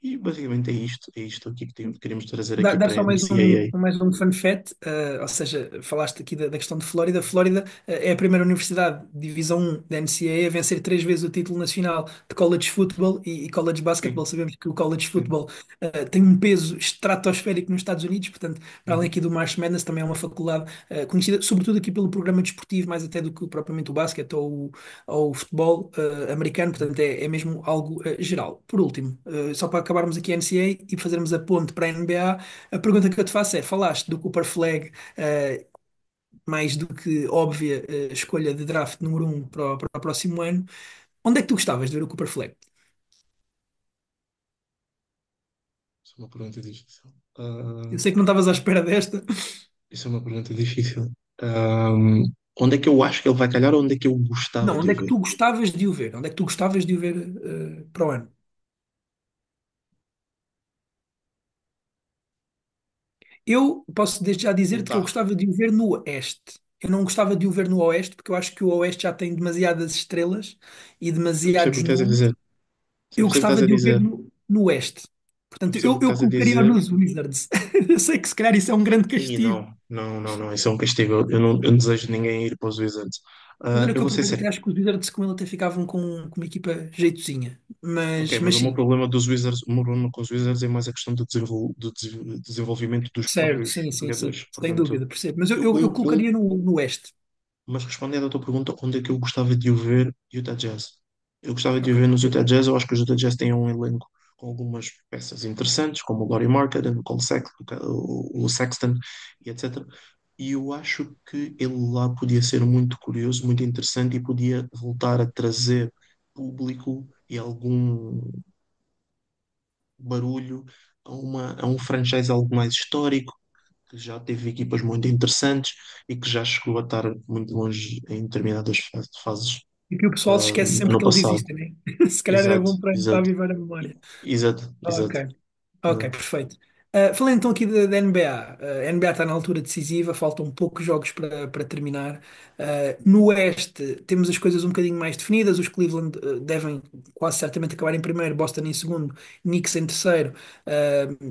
E basicamente é isto aqui que queremos trazer aqui Dar para a só NCAA. mais um fun fact, ou seja, falaste aqui da questão de Flórida. Flórida, é a primeira universidade de Divisão 1 da NCAA a vencer três vezes o título nacional de college football e college basketball. Sim, Sabemos que o college sim. football tem um peso estratosférico nos Estados Unidos, portanto, para além Uhum, aqui do March Madness, também é uma faculdade conhecida, sobretudo aqui pelo programa desportivo, mais até do que propriamente o basquete ou o futebol americano, portanto, é mesmo algo geral. Por último, só para acabarmos aqui a NCAA e fazermos a ponte para a NBA, a pergunta que eu te faço é: falaste do Cooper Flag, mais do que óbvia, escolha de draft número um para o próximo ano. Onde é que tu gostavas de ver o Cooper Flag? Isso é uma pergunta difícil. Eu sei que não estavas à espera desta. Isso é uma pergunta difícil. Ahm, Onde é que eu acho que ele vai calhar ou onde é que eu Não, gostava de onde o é que ver? tu gostavas de o ver? Onde é que tu gostavas de o ver, para o ano? Eu posso desde já dizer-te que eu Tá, gostava de o ver no Oeste. Eu não gostava de o ver no Oeste porque eu acho que o Oeste já tem demasiadas estrelas e eu percebo o demasiados que estás a nomes. dizer. Eu Eu percebo o que estás gostava a de o ver dizer. no Oeste. Eu Portanto, percebo o que eu estás a colocaria dizer. nos Wizards. Eu sei que se calhar isso é um grande E castigo. não. Isso é um castigo. Eu não desejo ninguém ir para os Wizards. Mas era Eu que o vou ser problema é sério. que acho que os Wizards com ele até ficavam com uma equipa jeitozinha. Ok, Mas, mas mas o meu sim, problema dos Wizards, o meu problema com os Wizards é mais a questão do desenvolvimento dos certo, próprios sim, sim, sim. jogadores. Sem Portanto, dúvida, percebo. Mas eu, eu, eu, eu eu, eu colocaria no Oeste. Mas respondendo à tua pergunta, onde é que eu gostava de o ver? Utah Jazz. Eu gostava de o Ok. ver nos Utah Jazz. Eu acho que os Utah Jazz têm um elenco com algumas peças interessantes, como o Laurie Markkanen, o Cole o Sexton e etc. E eu acho que ele lá podia ser muito curioso, muito interessante e podia voltar a trazer público e algum barulho a um franchise algo mais histórico, que já teve equipas muito interessantes e que já chegou a estar muito longe em determinadas fases E que o pessoal se esquece sempre no que eles passado. existem, né? Se calhar era Exato, bom para exato, avivar a memória. exato, exato. Ok. Ok, Exato. perfeito. Falando então aqui da NBA, a NBA está na altura decisiva, faltam poucos jogos para terminar. No Oeste temos as coisas um bocadinho mais definidas, os Cleveland devem quase certamente acabar em primeiro, Boston em segundo, Knicks em terceiro,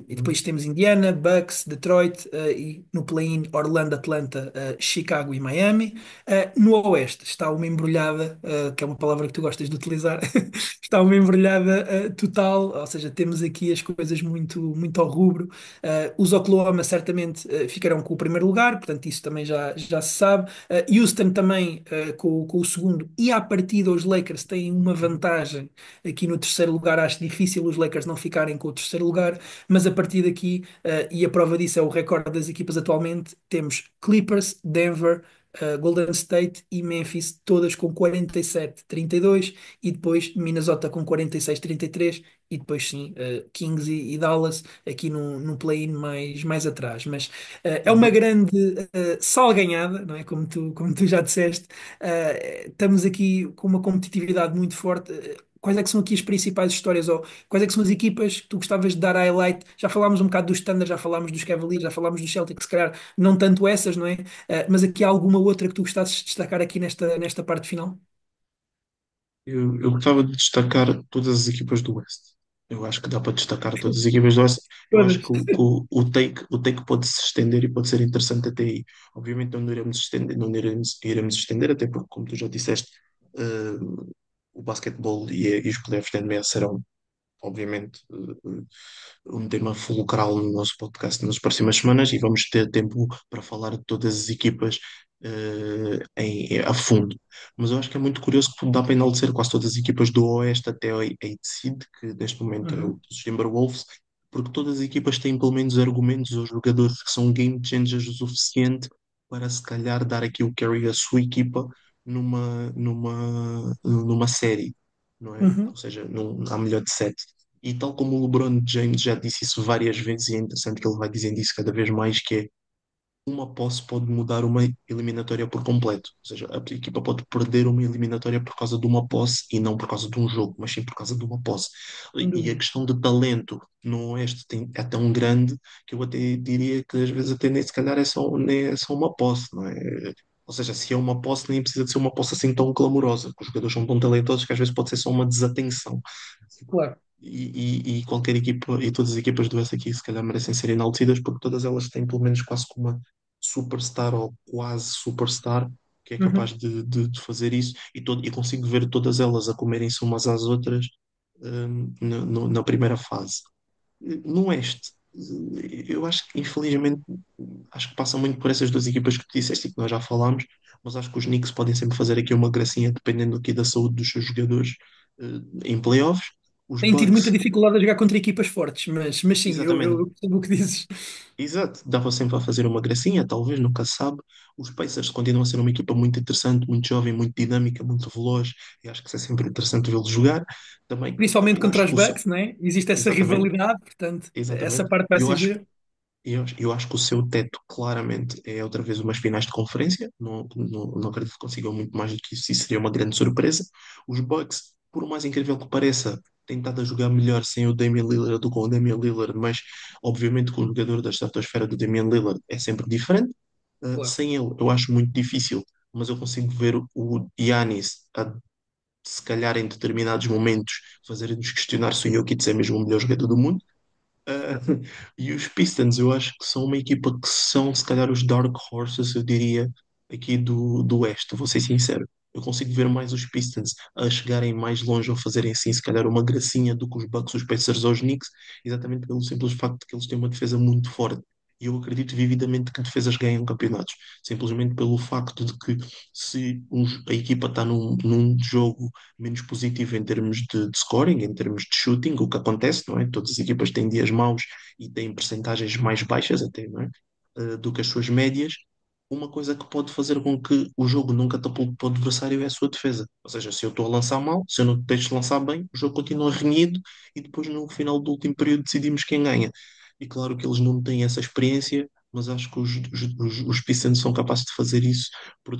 e depois temos Indiana, Bucks, Detroit, e no play-in Orlando, Atlanta, Chicago e Miami. No Oeste está uma embrulhada, que é uma palavra que tu gostas de utilizar, está uma embrulhada total, ou seja, temos aqui as coisas muito ao rubro. Os Oklahoma certamente ficarão com o primeiro lugar, portanto, isso também já se sabe. Houston também com o segundo, e à partida os Lakers têm uma vantagem aqui no terceiro lugar. Acho difícil os Lakers não ficarem com o terceiro lugar, mas a partir daqui, e a prova disso é o recorde das equipas atualmente, temos Clippers, Denver. Golden State e Memphis, todas com 47-32, e depois Minnesota com 46-33, e depois sim, Kings e Dallas aqui no play-in mais atrás. Mas é uma Uhum. grande salganhada, não é? Como tu já disseste. Estamos aqui com uma competitividade muito forte. Quais é que são aqui as principais histórias, ou quais é que são as equipas que tu gostavas de dar highlight? Já falámos um bocado dos Thunder, já falámos dos Cavaliers, já falámos dos Celtics, se calhar não tanto essas, não é? Mas aqui há alguma outra que tu gostasses de destacar aqui nesta parte final? Eu gostava de destacar todas as equipas do Oeste. Eu acho que dá para destacar todas as equipas do Oeste. Eu acho Todas. que o take pode se estender e pode ser interessante até aí. Obviamente não iremos estender, até porque, como tu já disseste, eh, o basquetebol e os playoffs da NBA serão obviamente, um tema fulcral no nosso podcast nas próximas semanas e vamos ter tempo para falar de todas as equipas a fundo. Mas eu acho que é muito curioso que dá para enaltecer quase todas as equipas do Oeste até a 8 seed, que neste momento é Uhum, os Timberwolves, porque todas as equipas têm pelo menos argumentos ou jogadores que são game changers o suficiente para se calhar dar aqui o carry à sua equipa numa série, não é? Ou uhum, seja, à melhor de sete. E tal como o LeBron James já disse isso várias vezes, e é interessante que ele vai dizendo isso cada vez mais, que é uma posse pode mudar uma eliminatória por completo. Ou seja, a equipa pode perder uma eliminatória por causa de uma posse e não por causa de um jogo, mas sim por causa de uma posse. sem E a dúvida. questão de talento no Oeste é tão grande que eu até diria que às vezes até nem se calhar nem é só uma posse, não é? Ou seja, se é uma posse, nem precisa de ser uma posse assim tão clamorosa, que os jogadores são tão talentosos que às vezes pode ser só uma desatenção. Claro. E qualquer equipa, e todas as equipas do West aqui se calhar merecem ser enaltecidas porque todas elas têm pelo menos quase como uma superstar ou quase superstar que é capaz Uhum, de fazer isso e consigo ver todas elas a comerem-se umas às outras na primeira fase. No Oeste, eu acho que infelizmente acho que passa muito por essas duas equipas que tu disseste e que nós já falámos, mas acho que os Knicks podem sempre fazer aqui uma gracinha dependendo aqui da saúde dos seus jogadores em playoffs. Os Tem tido muita Bucks, dificuldade a jogar contra equipas fortes, mas sim, exatamente. eu percebo o que dizes. Exato, dava sempre a fazer uma gracinha, talvez, nunca se sabe. Os Pacers continuam a ser uma equipa muito interessante, muito jovem, muito dinâmica, muito veloz, e acho que isso é sempre interessante vê-los jogar. Também, Principalmente eu contra acho os que o Bucks, não é? Existe essa exatamente, rivalidade, portanto, essa exatamente. parte vai Eu ser acho gira. eu acho que o seu teto, claramente, é outra vez umas finais de conferência. Não acredito que consigam muito mais do que isso. Isso seria uma grande surpresa. Os Bucks, por mais incrível que pareça, têm estado a jogar melhor sem o Damian Lillard do que com o Damian Lillard, mas obviamente que o jogador da estratosfera do Damian Lillard é sempre diferente. Claro. Sem ele, eu acho muito difícil, mas eu consigo ver o Giannis a, se calhar, em determinados momentos, fazer-nos questionar se o Jokic é mesmo o melhor jogador do mundo. Ah, e os Pistons, eu acho que são uma equipa que são, se calhar, os Dark Horses, eu diria, aqui do Oeste, vou ser sincero. Eu consigo ver mais os Pistons a chegarem mais longe ou fazerem assim, se calhar, uma gracinha do que os Bucks, os Pacers ou os Knicks, exatamente pelo simples facto de que eles têm uma defesa muito forte. E eu acredito vividamente que defesas ganham campeonatos, simplesmente pelo facto de que se a equipa está num jogo menos positivo em termos de scoring, em termos de shooting, o que acontece, não é? Todas as equipas têm dias maus e têm percentagens mais baixas até, não é? Do que as suas médias. Uma coisa que pode fazer com que o jogo não catapulte para o adversário é a sua defesa. Ou seja, se eu estou a lançar mal, se eu não te deixo lançar bem, o jogo continua renhido e depois no final do último período decidimos quem ganha. E claro que eles não têm essa experiência, mas acho que os Pistons são capazes de fazer isso por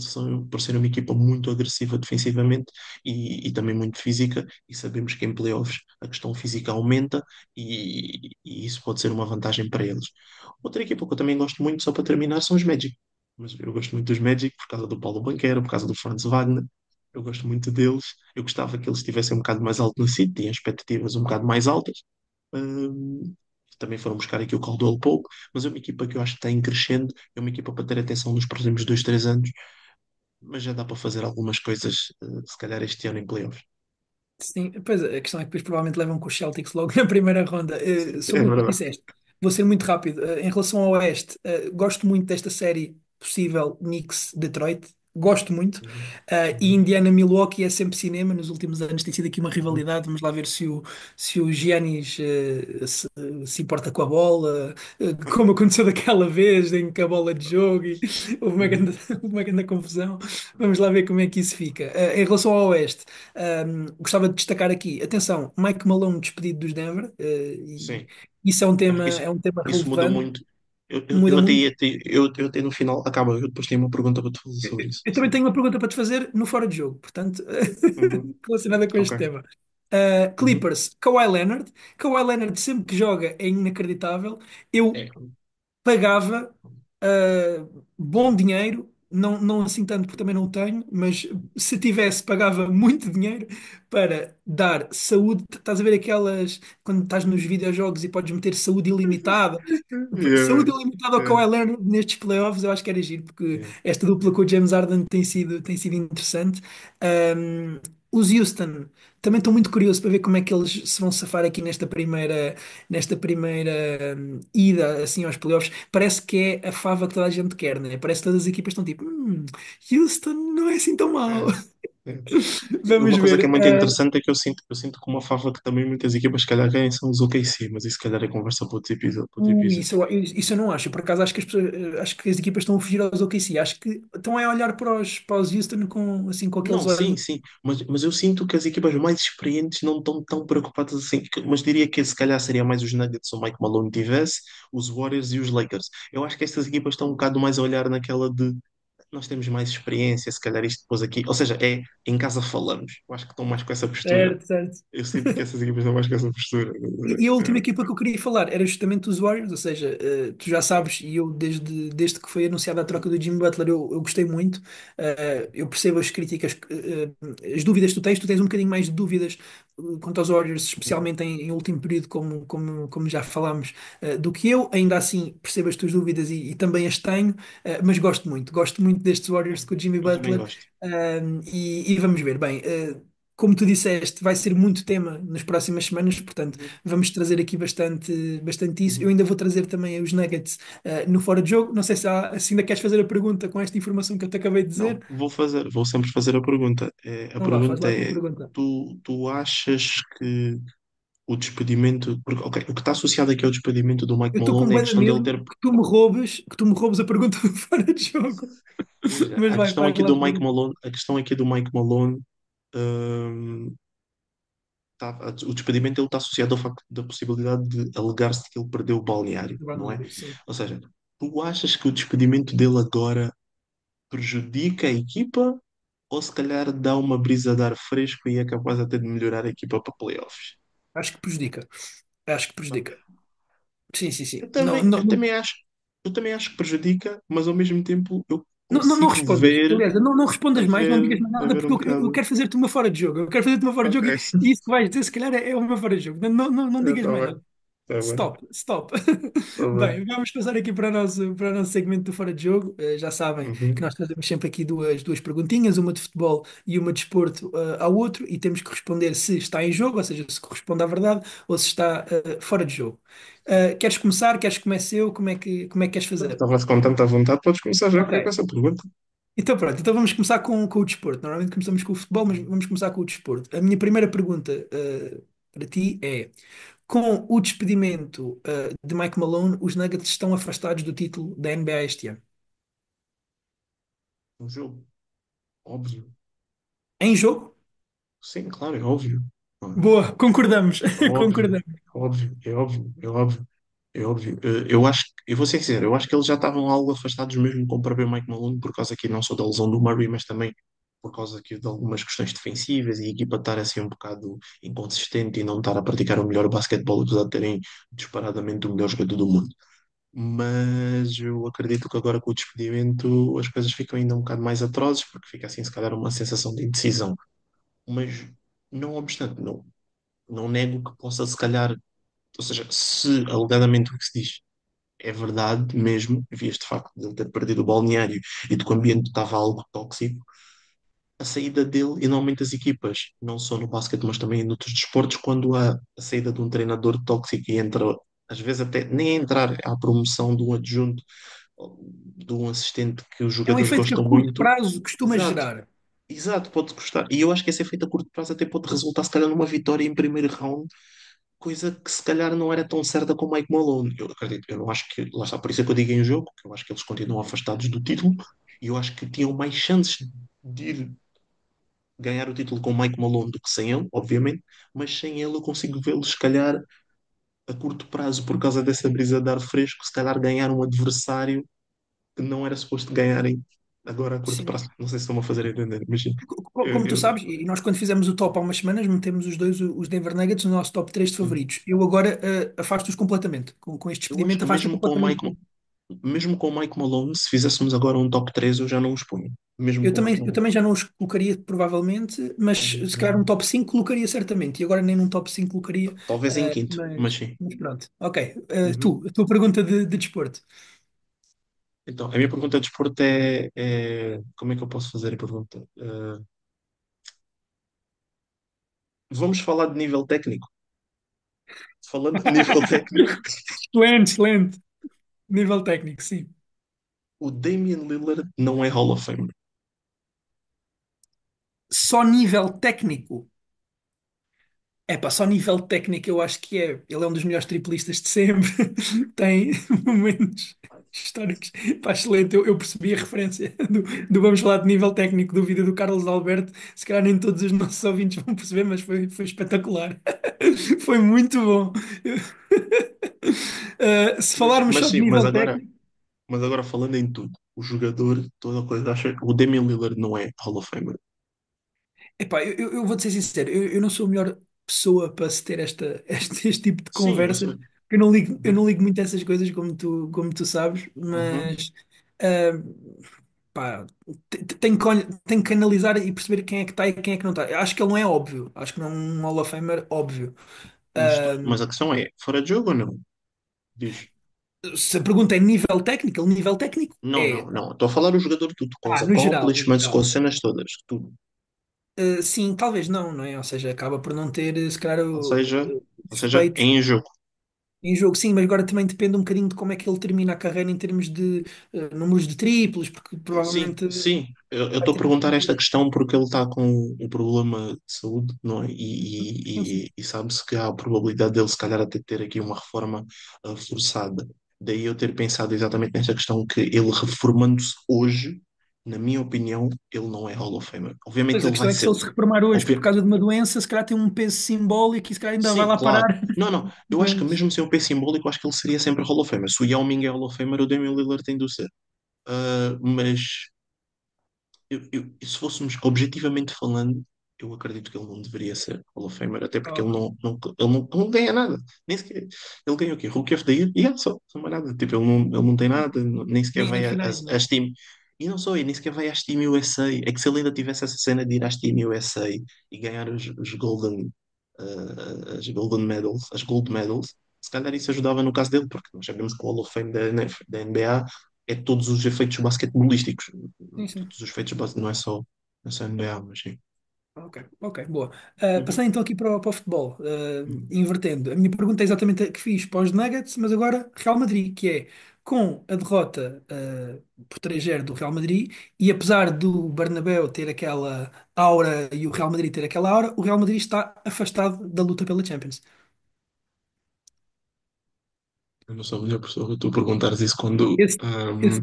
serem uma equipa muito agressiva defensivamente e também muito física, e sabemos que em playoffs a questão física aumenta e isso pode ser uma vantagem para eles. Outra equipa que eu também gosto muito, só para terminar, são os Magic. Mas eu gosto muito dos Magic por causa do Paulo Banquero, por causa do Franz Wagner. Eu gosto muito deles. Eu gostava que eles estivessem um bocado mais alto no sítio, tinha expectativas um bocado mais altas. Hum, Também foram buscar aqui o Caldwell Pope, mas é uma equipa que eu acho que está em crescendo, é uma equipa para ter atenção nos próximos 2, 3 anos, mas já dá para fazer algumas coisas, se calhar este ano em playoffs. Sim, pois a questão é que depois provavelmente levam com os Celtics logo na primeira ronda. É Sobre o que verdade. disseste, vou ser muito rápido. Em relação ao Oeste, gosto muito desta série possível Knicks-Detroit. Gosto muito. Uhum, E uhum, Indiana-Milwaukee é sempre cinema. Nos últimos anos tem sido aqui uma uhum. rivalidade. Vamos lá ver se o Giannis se importa com a bola, como aconteceu daquela vez em que a bola de jogo e houve uma grande, Uhum. uma grande confusão. Vamos lá ver como é que isso fica. Em relação ao Oeste. Gostava de destacar aqui, atenção, Mike Malone despedido dos Denver, e Sim, isso acho que é um tema isso muda relevante, muito. Eu muda até, muito. eu até no final, acaba, eu depois tenho uma pergunta para te fazer sobre isso. Eu também Sim. tenho uma pergunta para te fazer no fora de jogo, portanto, Uhum, relacionada com ok. este tema. Uhum. Clippers, Kawhi Leonard. Kawhi Leonard sempre que joga é inacreditável. Eu É. pagava bom dinheiro, não assim tanto porque também não o tenho, mas se tivesse, pagava muito dinheiro para dar saúde. Estás a ver aquelas, quando estás nos videojogos e podes meter saúde ilimitada? Yeah, Saúde ilimitada ao yeah, Kawhi Leonard nestes playoffs, eu acho que era giro, porque yeah. esta dupla com o James Harden tem sido interessante. Um, os Houston também estou muito curioso para ver como é que eles se vão safar aqui nesta primeira ida assim aos playoffs. Parece que é a fava que toda a gente quer, né? Parece que todas as equipas estão tipo, Houston não é assim tão mau. É, é. Vamos Uma coisa que é ver. muito interessante é que eu sinto que uma fava que também muitas equipas, se calhar, ganham são os OKC, mas isso, se calhar, é conversa para outro episódio. Para outro episódio. Isso eu não acho. Por acaso acho que acho que as equipas estão a fugir aos OKC. Acho que estão a olhar para os Houston com, assim, com aqueles Não, sim, olhos. sim, mas eu sinto que as equipas mais experientes não estão tão preocupadas assim, mas diria que se calhar seria mais os Nuggets se o Mike Malone tivesse, os Warriors e os Lakers. Eu acho que estas equipas estão um bocado mais a olhar naquela de nós temos mais experiência, se calhar isto depois aqui, ou seja, é em casa falamos. Eu acho que estão mais com essa postura. Certo, certo. Eu sinto que essas equipas estão mais com essa postura. E a última equipa que eu queria falar era justamente os Warriors, ou seja, tu já Sim, sabes, e eu desde que foi anunciada a troca do Jimmy Butler, eu gostei muito. Eu percebo as críticas, as dúvidas que tu tens um bocadinho mais de dúvidas quanto aos Warriors, especialmente em último período, como já falámos, do que eu. Ainda assim, percebo as tuas dúvidas e também as tenho, mas gosto muito destes Warriors com o Jimmy eu também Butler. gosto. E vamos ver, bem. Como tu disseste, vai ser muito tema nas próximas semanas, portanto, Uhum, vamos trazer aqui bastante isso. Eu uhum. ainda vou trazer também os Nuggets no fora de jogo. Não sei se ainda queres fazer a pergunta com esta informação que eu te acabei de dizer. Não, vou sempre fazer a pergunta. A Não vá, faz pergunta lá a tua é: pergunta. tu achas que o despedimento. Porque, ok, o que está associado aqui ao despedimento do Mike Eu estou com Malone é a bué de questão dele medo ter. que tu me roubes a pergunta do fora de jogo. Pois é, Mas a vai, questão faz aqui lá a do Mike pergunta. Malone, a questão aqui do Mike Malone, hum, o despedimento dele está associado ao facto da possibilidade de alegar-se que ele perdeu o balneário, Do não é? balneário, sim. Ou seja, tu achas que o despedimento dele agora prejudica a equipa ou se calhar dá uma brisa de ar fresco e é capaz até de melhorar a equipa para playoffs? Acho que prejudica. Acho que Ok. prejudica. Sim, sim, sim. Eu Não, também, não, eu também acho, eu também acho que prejudica, mas ao mesmo tempo eu não consigo respondas. ver, Aliás, não respondas mais, não digas mais a nada, ver porque um eu bocado. quero fazer-te uma fora de jogo. Eu quero fazer-te uma fora de Ok, jogo e isso que vais dizer, se calhar, é o meu fora de jogo. Não digas está mais bem, nada. está bem, Stop, stop. está bem. Bem, vamos passar aqui para o nosso segmento do Fora de Jogo. Já sabem que Uhum. nós fazemos sempre aqui duas perguntinhas, uma de futebol e uma de desporto, ao outro, e temos que responder se está em jogo, ou seja, se corresponde à verdade ou se está fora de jogo. Queres começar? Queres que comece eu? Como é que queres fazer? Estava com tanta vontade, podes começar já com Ok. essa pergunta. Então pronto, então vamos começar com o desporto. Normalmente começamos com o futebol, mas vamos começar com o desporto. A minha primeira pergunta para ti é: com o despedimento de Mike Malone, os Nuggets estão afastados do título da NBA este ano? Um jogo, óbvio. Em jogo? Sim, claro, é óbvio. Boa, concordamos. É óbvio, Concordamos. é óbvio, é óbvio, é óbvio. É óbvio. Eu acho, eu vou ser sincero, eu acho que eles já estavam algo afastados mesmo com o próprio Mike Malone, por causa aqui não só da lesão do Murray, mas também por causa aqui de algumas questões defensivas e a equipa estar assim um bocado inconsistente e não estar a praticar o melhor basquetebol, apesar de terem disparadamente o melhor jogador do mundo. Mas eu acredito que agora com o despedimento as coisas ficam ainda um bocado mais atrozes, porque fica assim se calhar uma sensação de indecisão. Mas não obstante, não nego que possa se calhar, ou seja, se alegadamente o que se diz é verdade mesmo, vias de facto de ele ter perdido o balneário e de que o ambiente estava algo tóxico, a saída dele, e normalmente as equipas, não só no basquete, mas também em outros desportos, quando há a saída de um treinador tóxico e entra, às vezes até nem a entrar, há a promoção de um adjunto, ou de um assistente que os É um jogadores efeito que a gostam curto muito, prazo costuma exato. gerar. Exato, pode custar. E eu acho que esse efeito a curto prazo até pode resultar, se calhar, numa vitória em primeiro round, coisa que se calhar não era tão certa com o Mike Malone. Eu acredito, eu não acho que, lá está, por isso é que eu digo em jogo, que eu acho que eles continuam afastados do título e eu acho que tinham mais chances de ir ganhar o título com o Mike Malone do que sem ele, obviamente, mas sem ele eu consigo vê-los, se calhar, a curto prazo, por causa dessa brisa de ar fresco, se calhar ganhar um adversário que não era suposto ganharem agora a curto Sim. prazo. Não sei se estão a fazer entender, mas sim, Como tu eu, sabes, e nós quando fizemos o top há umas semanas, metemos os dois, os Denver Nuggets, no nosso top 3 de favoritos. Eu agora afasto-os completamente. Com este eu acho despedimento, que afasto-os completamente. mesmo com o Mike Malone, se fizéssemos agora um top 3 eu já não os ponho. Mesmo Eu com o também, Mike eu Malone. também já não os colocaria, provavelmente, mas se calhar um top 5 colocaria certamente. E agora nem num top 5 colocaria, Talvez em quinto, mas mas, sim. mas pronto. Ok, Uhum. a tua pergunta de desporto. Então, a minha pergunta de desporto como é que eu posso fazer a pergunta? Vamos falar de nível técnico. Falando de nível técnico, Excelente, excelente. Nível técnico, sim. o Damian Lillard não é Hall of Famer. Só nível técnico. É pá, só nível técnico eu acho que é. Ele é um dos melhores triplistas de sempre. Tem momentos históricos. Pá, excelente. Eu percebi a referência do vamos falar de nível técnico do vídeo do Carlos Alberto. Se calhar nem todos os nossos ouvintes vão perceber, mas foi espetacular. Foi muito bom. Se falarmos Mas só de sim, mas nível agora, técnico. mas agora falando em tudo, o jogador, toda a coisa, o Damian Lillard não é Hall of Famer. Epá, eu vou-te ser sincero, eu não sou a melhor pessoa para se ter este tipo de Sim, eu conversas. sei. Eu Uhum. não ligo muito a essas coisas, como tu sabes, Uhum. mas ah, pá, tenho que analisar e perceber quem é que está e quem é que não está. Acho que ele não é óbvio, acho que não é um Hall of Famer óbvio. Ah, Mas a questão é, fora de jogo ou não? Diz. Se a pergunta é nível técnico Não, é, não, não. Estou a falar do jogador tudo, com os no geral, no accomplishments, com geral. as cenas todas, tudo. Sim, talvez não, não é? Ou seja, acaba por não ter, se calhar, Ou o seja, ou seja, respeito. em jogo. em jogo, sim, mas agora também depende um bocadinho de como é que ele termina a carreira em termos de números de triplos, porque Sim, provavelmente sim. Eu vai estou a ter que perguntar esta cumprir. questão porque ele está com um problema de saúde, não é? Sim, sim. E sabe-se que há a probabilidade dele, se calhar, até ter aqui uma reforma forçada. Daí eu ter pensado exatamente nesta questão que ele reformando-se hoje, na minha opinião, ele não é Hall of Famer. Pois Obviamente a ele vai questão é que se ser. ele se reformar hoje por Obvi- causa de uma doença, se calhar tem um peso simbólico e se calhar ainda vai Sim, lá claro. parar. Não, não. Eu acho que Mas, mesmo sem o P simbólico, eu acho que ele seria sempre Hall of Famer. Se o Yao Ming é Hall of Famer, o Damian Lillard tem de o ser. Mas e se fôssemos objetivamente falando, eu acredito que ele não deveria ser Hall of Famer, até porque ok. ele não ganha nada. Nem sequer. Ele ganha o quê? Rookie of the Year? E só mais nada. Tipo, ele não tem nada, nem sequer Nem vai finais, né? às Team. E não só, e nem sequer vai às Team USA. É que se ele ainda tivesse essa cena de ir às Team USA e ganhar as Golden Medals, as Gold Medals, se calhar isso ajudava no caso dele, porque nós sabemos que o Hall of Fame da NBA é todos os efeitos basquetebolísticos. Sim, sim. Todos os efeitos basquete, não é só NBA, mas sim. Ok, ok, boa. Uhum. Passando então aqui para o futebol, Uhum. invertendo. A minha pergunta é exatamente a que fiz para os Nuggets, mas agora Real Madrid, que é com a derrota por 3-0 do Real Madrid, e apesar do Bernabéu ter aquela aura e o Real Madrid ter aquela aura, o Real Madrid está afastado da luta pela Champions. Eu não sou a melhor pessoa, tu perguntares isso quando. Esse, esse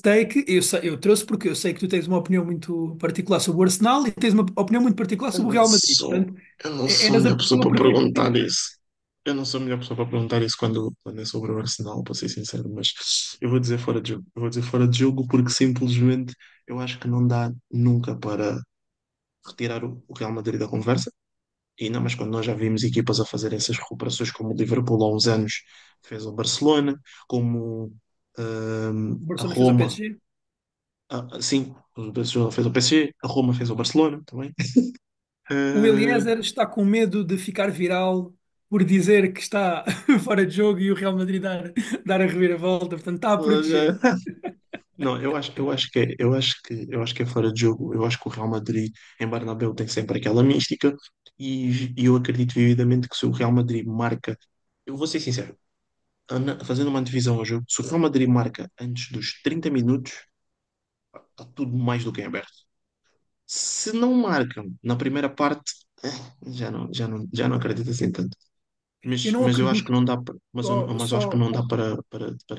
take eu trouxe porque eu sei que tu tens uma opinião muito particular sobre o Arsenal e tens uma opinião muito particular Eu sobre o não Real Madrid. sou, Portanto, eu não sou a eras a melhor pessoa pessoa para perfeita. perguntar isso. Eu não sou a melhor pessoa para perguntar isso quando é sobre o Arsenal, para ser sincero, mas eu vou dizer fora de jogo. Eu vou dizer fora de jogo porque simplesmente eu acho que não dá nunca para retirar o Real Madrid da conversa. E não, mas quando nós já vimos equipas a fazer essas recuperações, como o Liverpool há uns anos fez ao Barcelona, como O a Barcelona fez ao Roma, PSG. sim, o Barcelona fez ao PSG, a Roma fez ao Barcelona também. O Ah, Eliezer está com medo de ficar viral por dizer que está fora de jogo e o Real Madrid dar a reviravolta, portanto está a proteger. olha, não, eu acho que é fora de jogo. Eu acho que o Real Madrid em Bernabéu tem sempre aquela mística e eu acredito vividamente que se o Real Madrid marca, eu vou ser sincero, fazendo uma divisão ao jogo, se o Real Madrid marca antes dos 30 minutos, está tudo mais do que em aberto. Se não marcam na primeira parte, já não acredito assim tanto. Eu não Mas eu acho que acredito, não dá, só, mas eu acho que só não dá para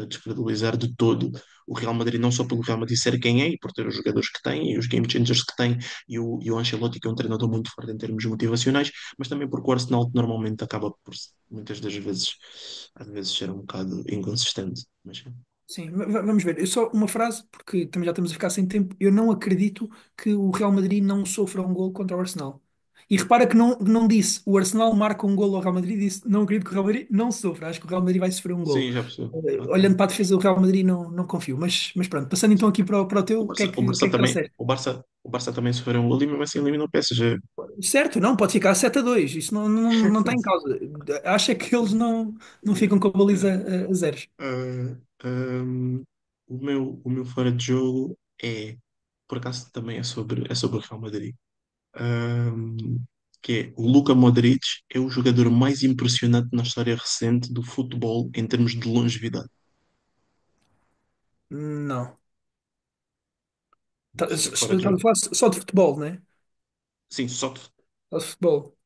descredibilizar de todo o Real Madrid, não só pelo Real Madrid ser quem é, e por ter os jogadores que tem, e os game changers que tem, e o Ancelotti, que é um treinador muito forte em termos motivacionais, mas também porque o Arsenal normalmente acaba por, muitas das vezes, às vezes, ser um bocado inconsistente. Mas, sim. sim, vamos ver. Eu só uma frase, porque também já estamos a ficar sem tempo. Eu não acredito que o Real Madrid não sofra um gol contra o Arsenal. E repara que não disse o Arsenal marca um gol ao Real Madrid, disse não acredito que o Real Madrid não sofra. Acho que o Real Madrid vai sofrer um gol. Sim, já percebi. Ok. Olhando para a defesa do Real Madrid, não confio. Mas pronto, passando então aqui para o teu, O o que Barça é que também, trouxeste? o Barça também sofreu um gol e mesmo assim eliminou o PSG. Certo, não, pode ficar 7-2. Isso não está em causa. Acha que eles não ficam com a baliza a zeros. Ah, ahm, o meu fora de jogo é, por acaso também é sobre o Real Madrid. Ahm, que é o Luka Modric é o jogador mais impressionante na história recente do futebol em termos de longevidade. Não. É fora de Estás a jogo. falar só de futebol, né? Sim, só. Só de futebol.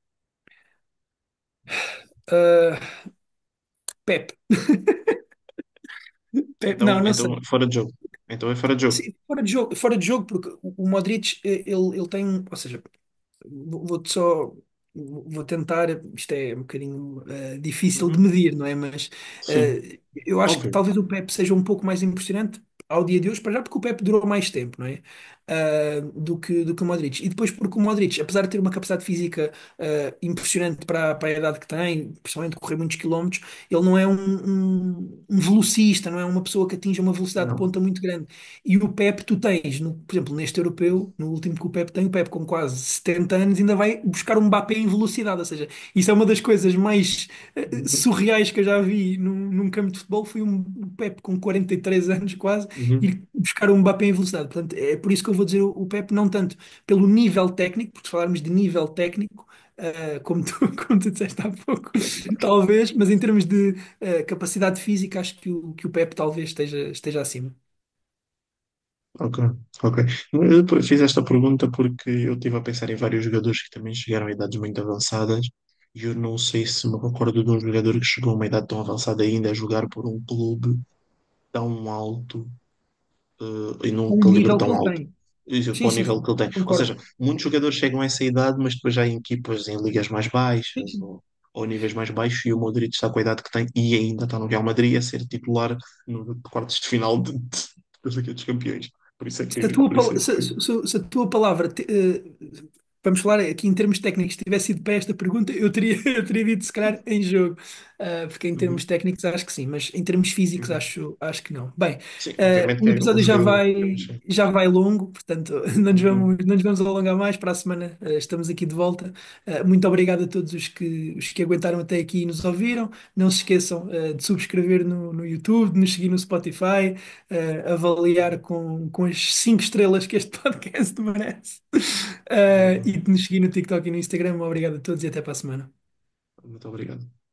Uh, Pep. Não Então sei. fora de jogo. Então é fora de jogo. Sim, fora de jogo, porque o Modric, ele tem, ou seja, vou-te só, vou tentar, isto é um bocadinho difícil de Uhum. medir, não é? Mas Sim, eu acho que óbvio. talvez o Pep seja um pouco mais impressionante ao dia de hoje, para já porque o Pep durou mais tempo, não é? Do que o Modric. E depois porque o Modric, apesar de ter uma capacidade física impressionante para a idade que tem, principalmente correr muitos quilómetros, ele não é um velocista, não é uma pessoa que atinge uma velocidade de Não. ponta muito grande. E o Pep, tu tens, por exemplo, neste europeu, no último que o Pep tem, o Pep com quase 70 anos ainda vai buscar um Mbappé em velocidade. Ou seja, isso é uma das coisas mais Uhum. surreais que eu já vi num campo de futebol. Foi um Pep com 43 anos quase Uhum. ir buscar um Mbappé em velocidade. Portanto, é por isso que eu vou dizer o Pep, não tanto pelo nível técnico, porque se falarmos de nível técnico. como tu disseste há pouco, talvez, mas em termos de capacidade física, acho que o Pep talvez esteja acima. Ok, ok. Eu depois fiz esta pergunta porque eu estive a pensar em vários jogadores que também chegaram a idades muito avançadas e eu não sei se me recordo de um jogador que chegou a uma idade tão avançada ainda a jogar por um clube tão alto e num O calibre nível que tão ele alto. tem. Isso, para Sim, o sim, nível que sim, ele tem. Ou seja, concordo. muitos jogadores chegam a essa idade, mas depois já em equipas em ligas mais Sim, baixas sim. ou níveis mais baixos, e o Modric está com a idade que tem e ainda está no Real Madrid a ser titular no quartos de final da Liga dos Campeões. Por isso é Se a que, tua, por isso é se, que se a tua palavra, vamos falar aqui em termos técnicos, tivesse sido para esta pergunta, eu teria dito se calhar em jogo. Porque em termos Uhum, técnicos acho que sim, mas em termos físicos uhum. acho que não. Bem, Sim, obviamente o que é o episódio jogador. Mas sim. já vai longo, portanto Uhum. não nos vamos alongar mais. Para a semana estamos aqui de volta. Muito obrigado a todos os que aguentaram até aqui e nos ouviram. Não se esqueçam de subscrever no YouTube, de nos seguir no Spotify, avaliar com as 5 estrelas que este podcast merece. E Uhum. de nos seguir no TikTok e no Instagram. Obrigado a todos e até para a semana. Muito obrigado.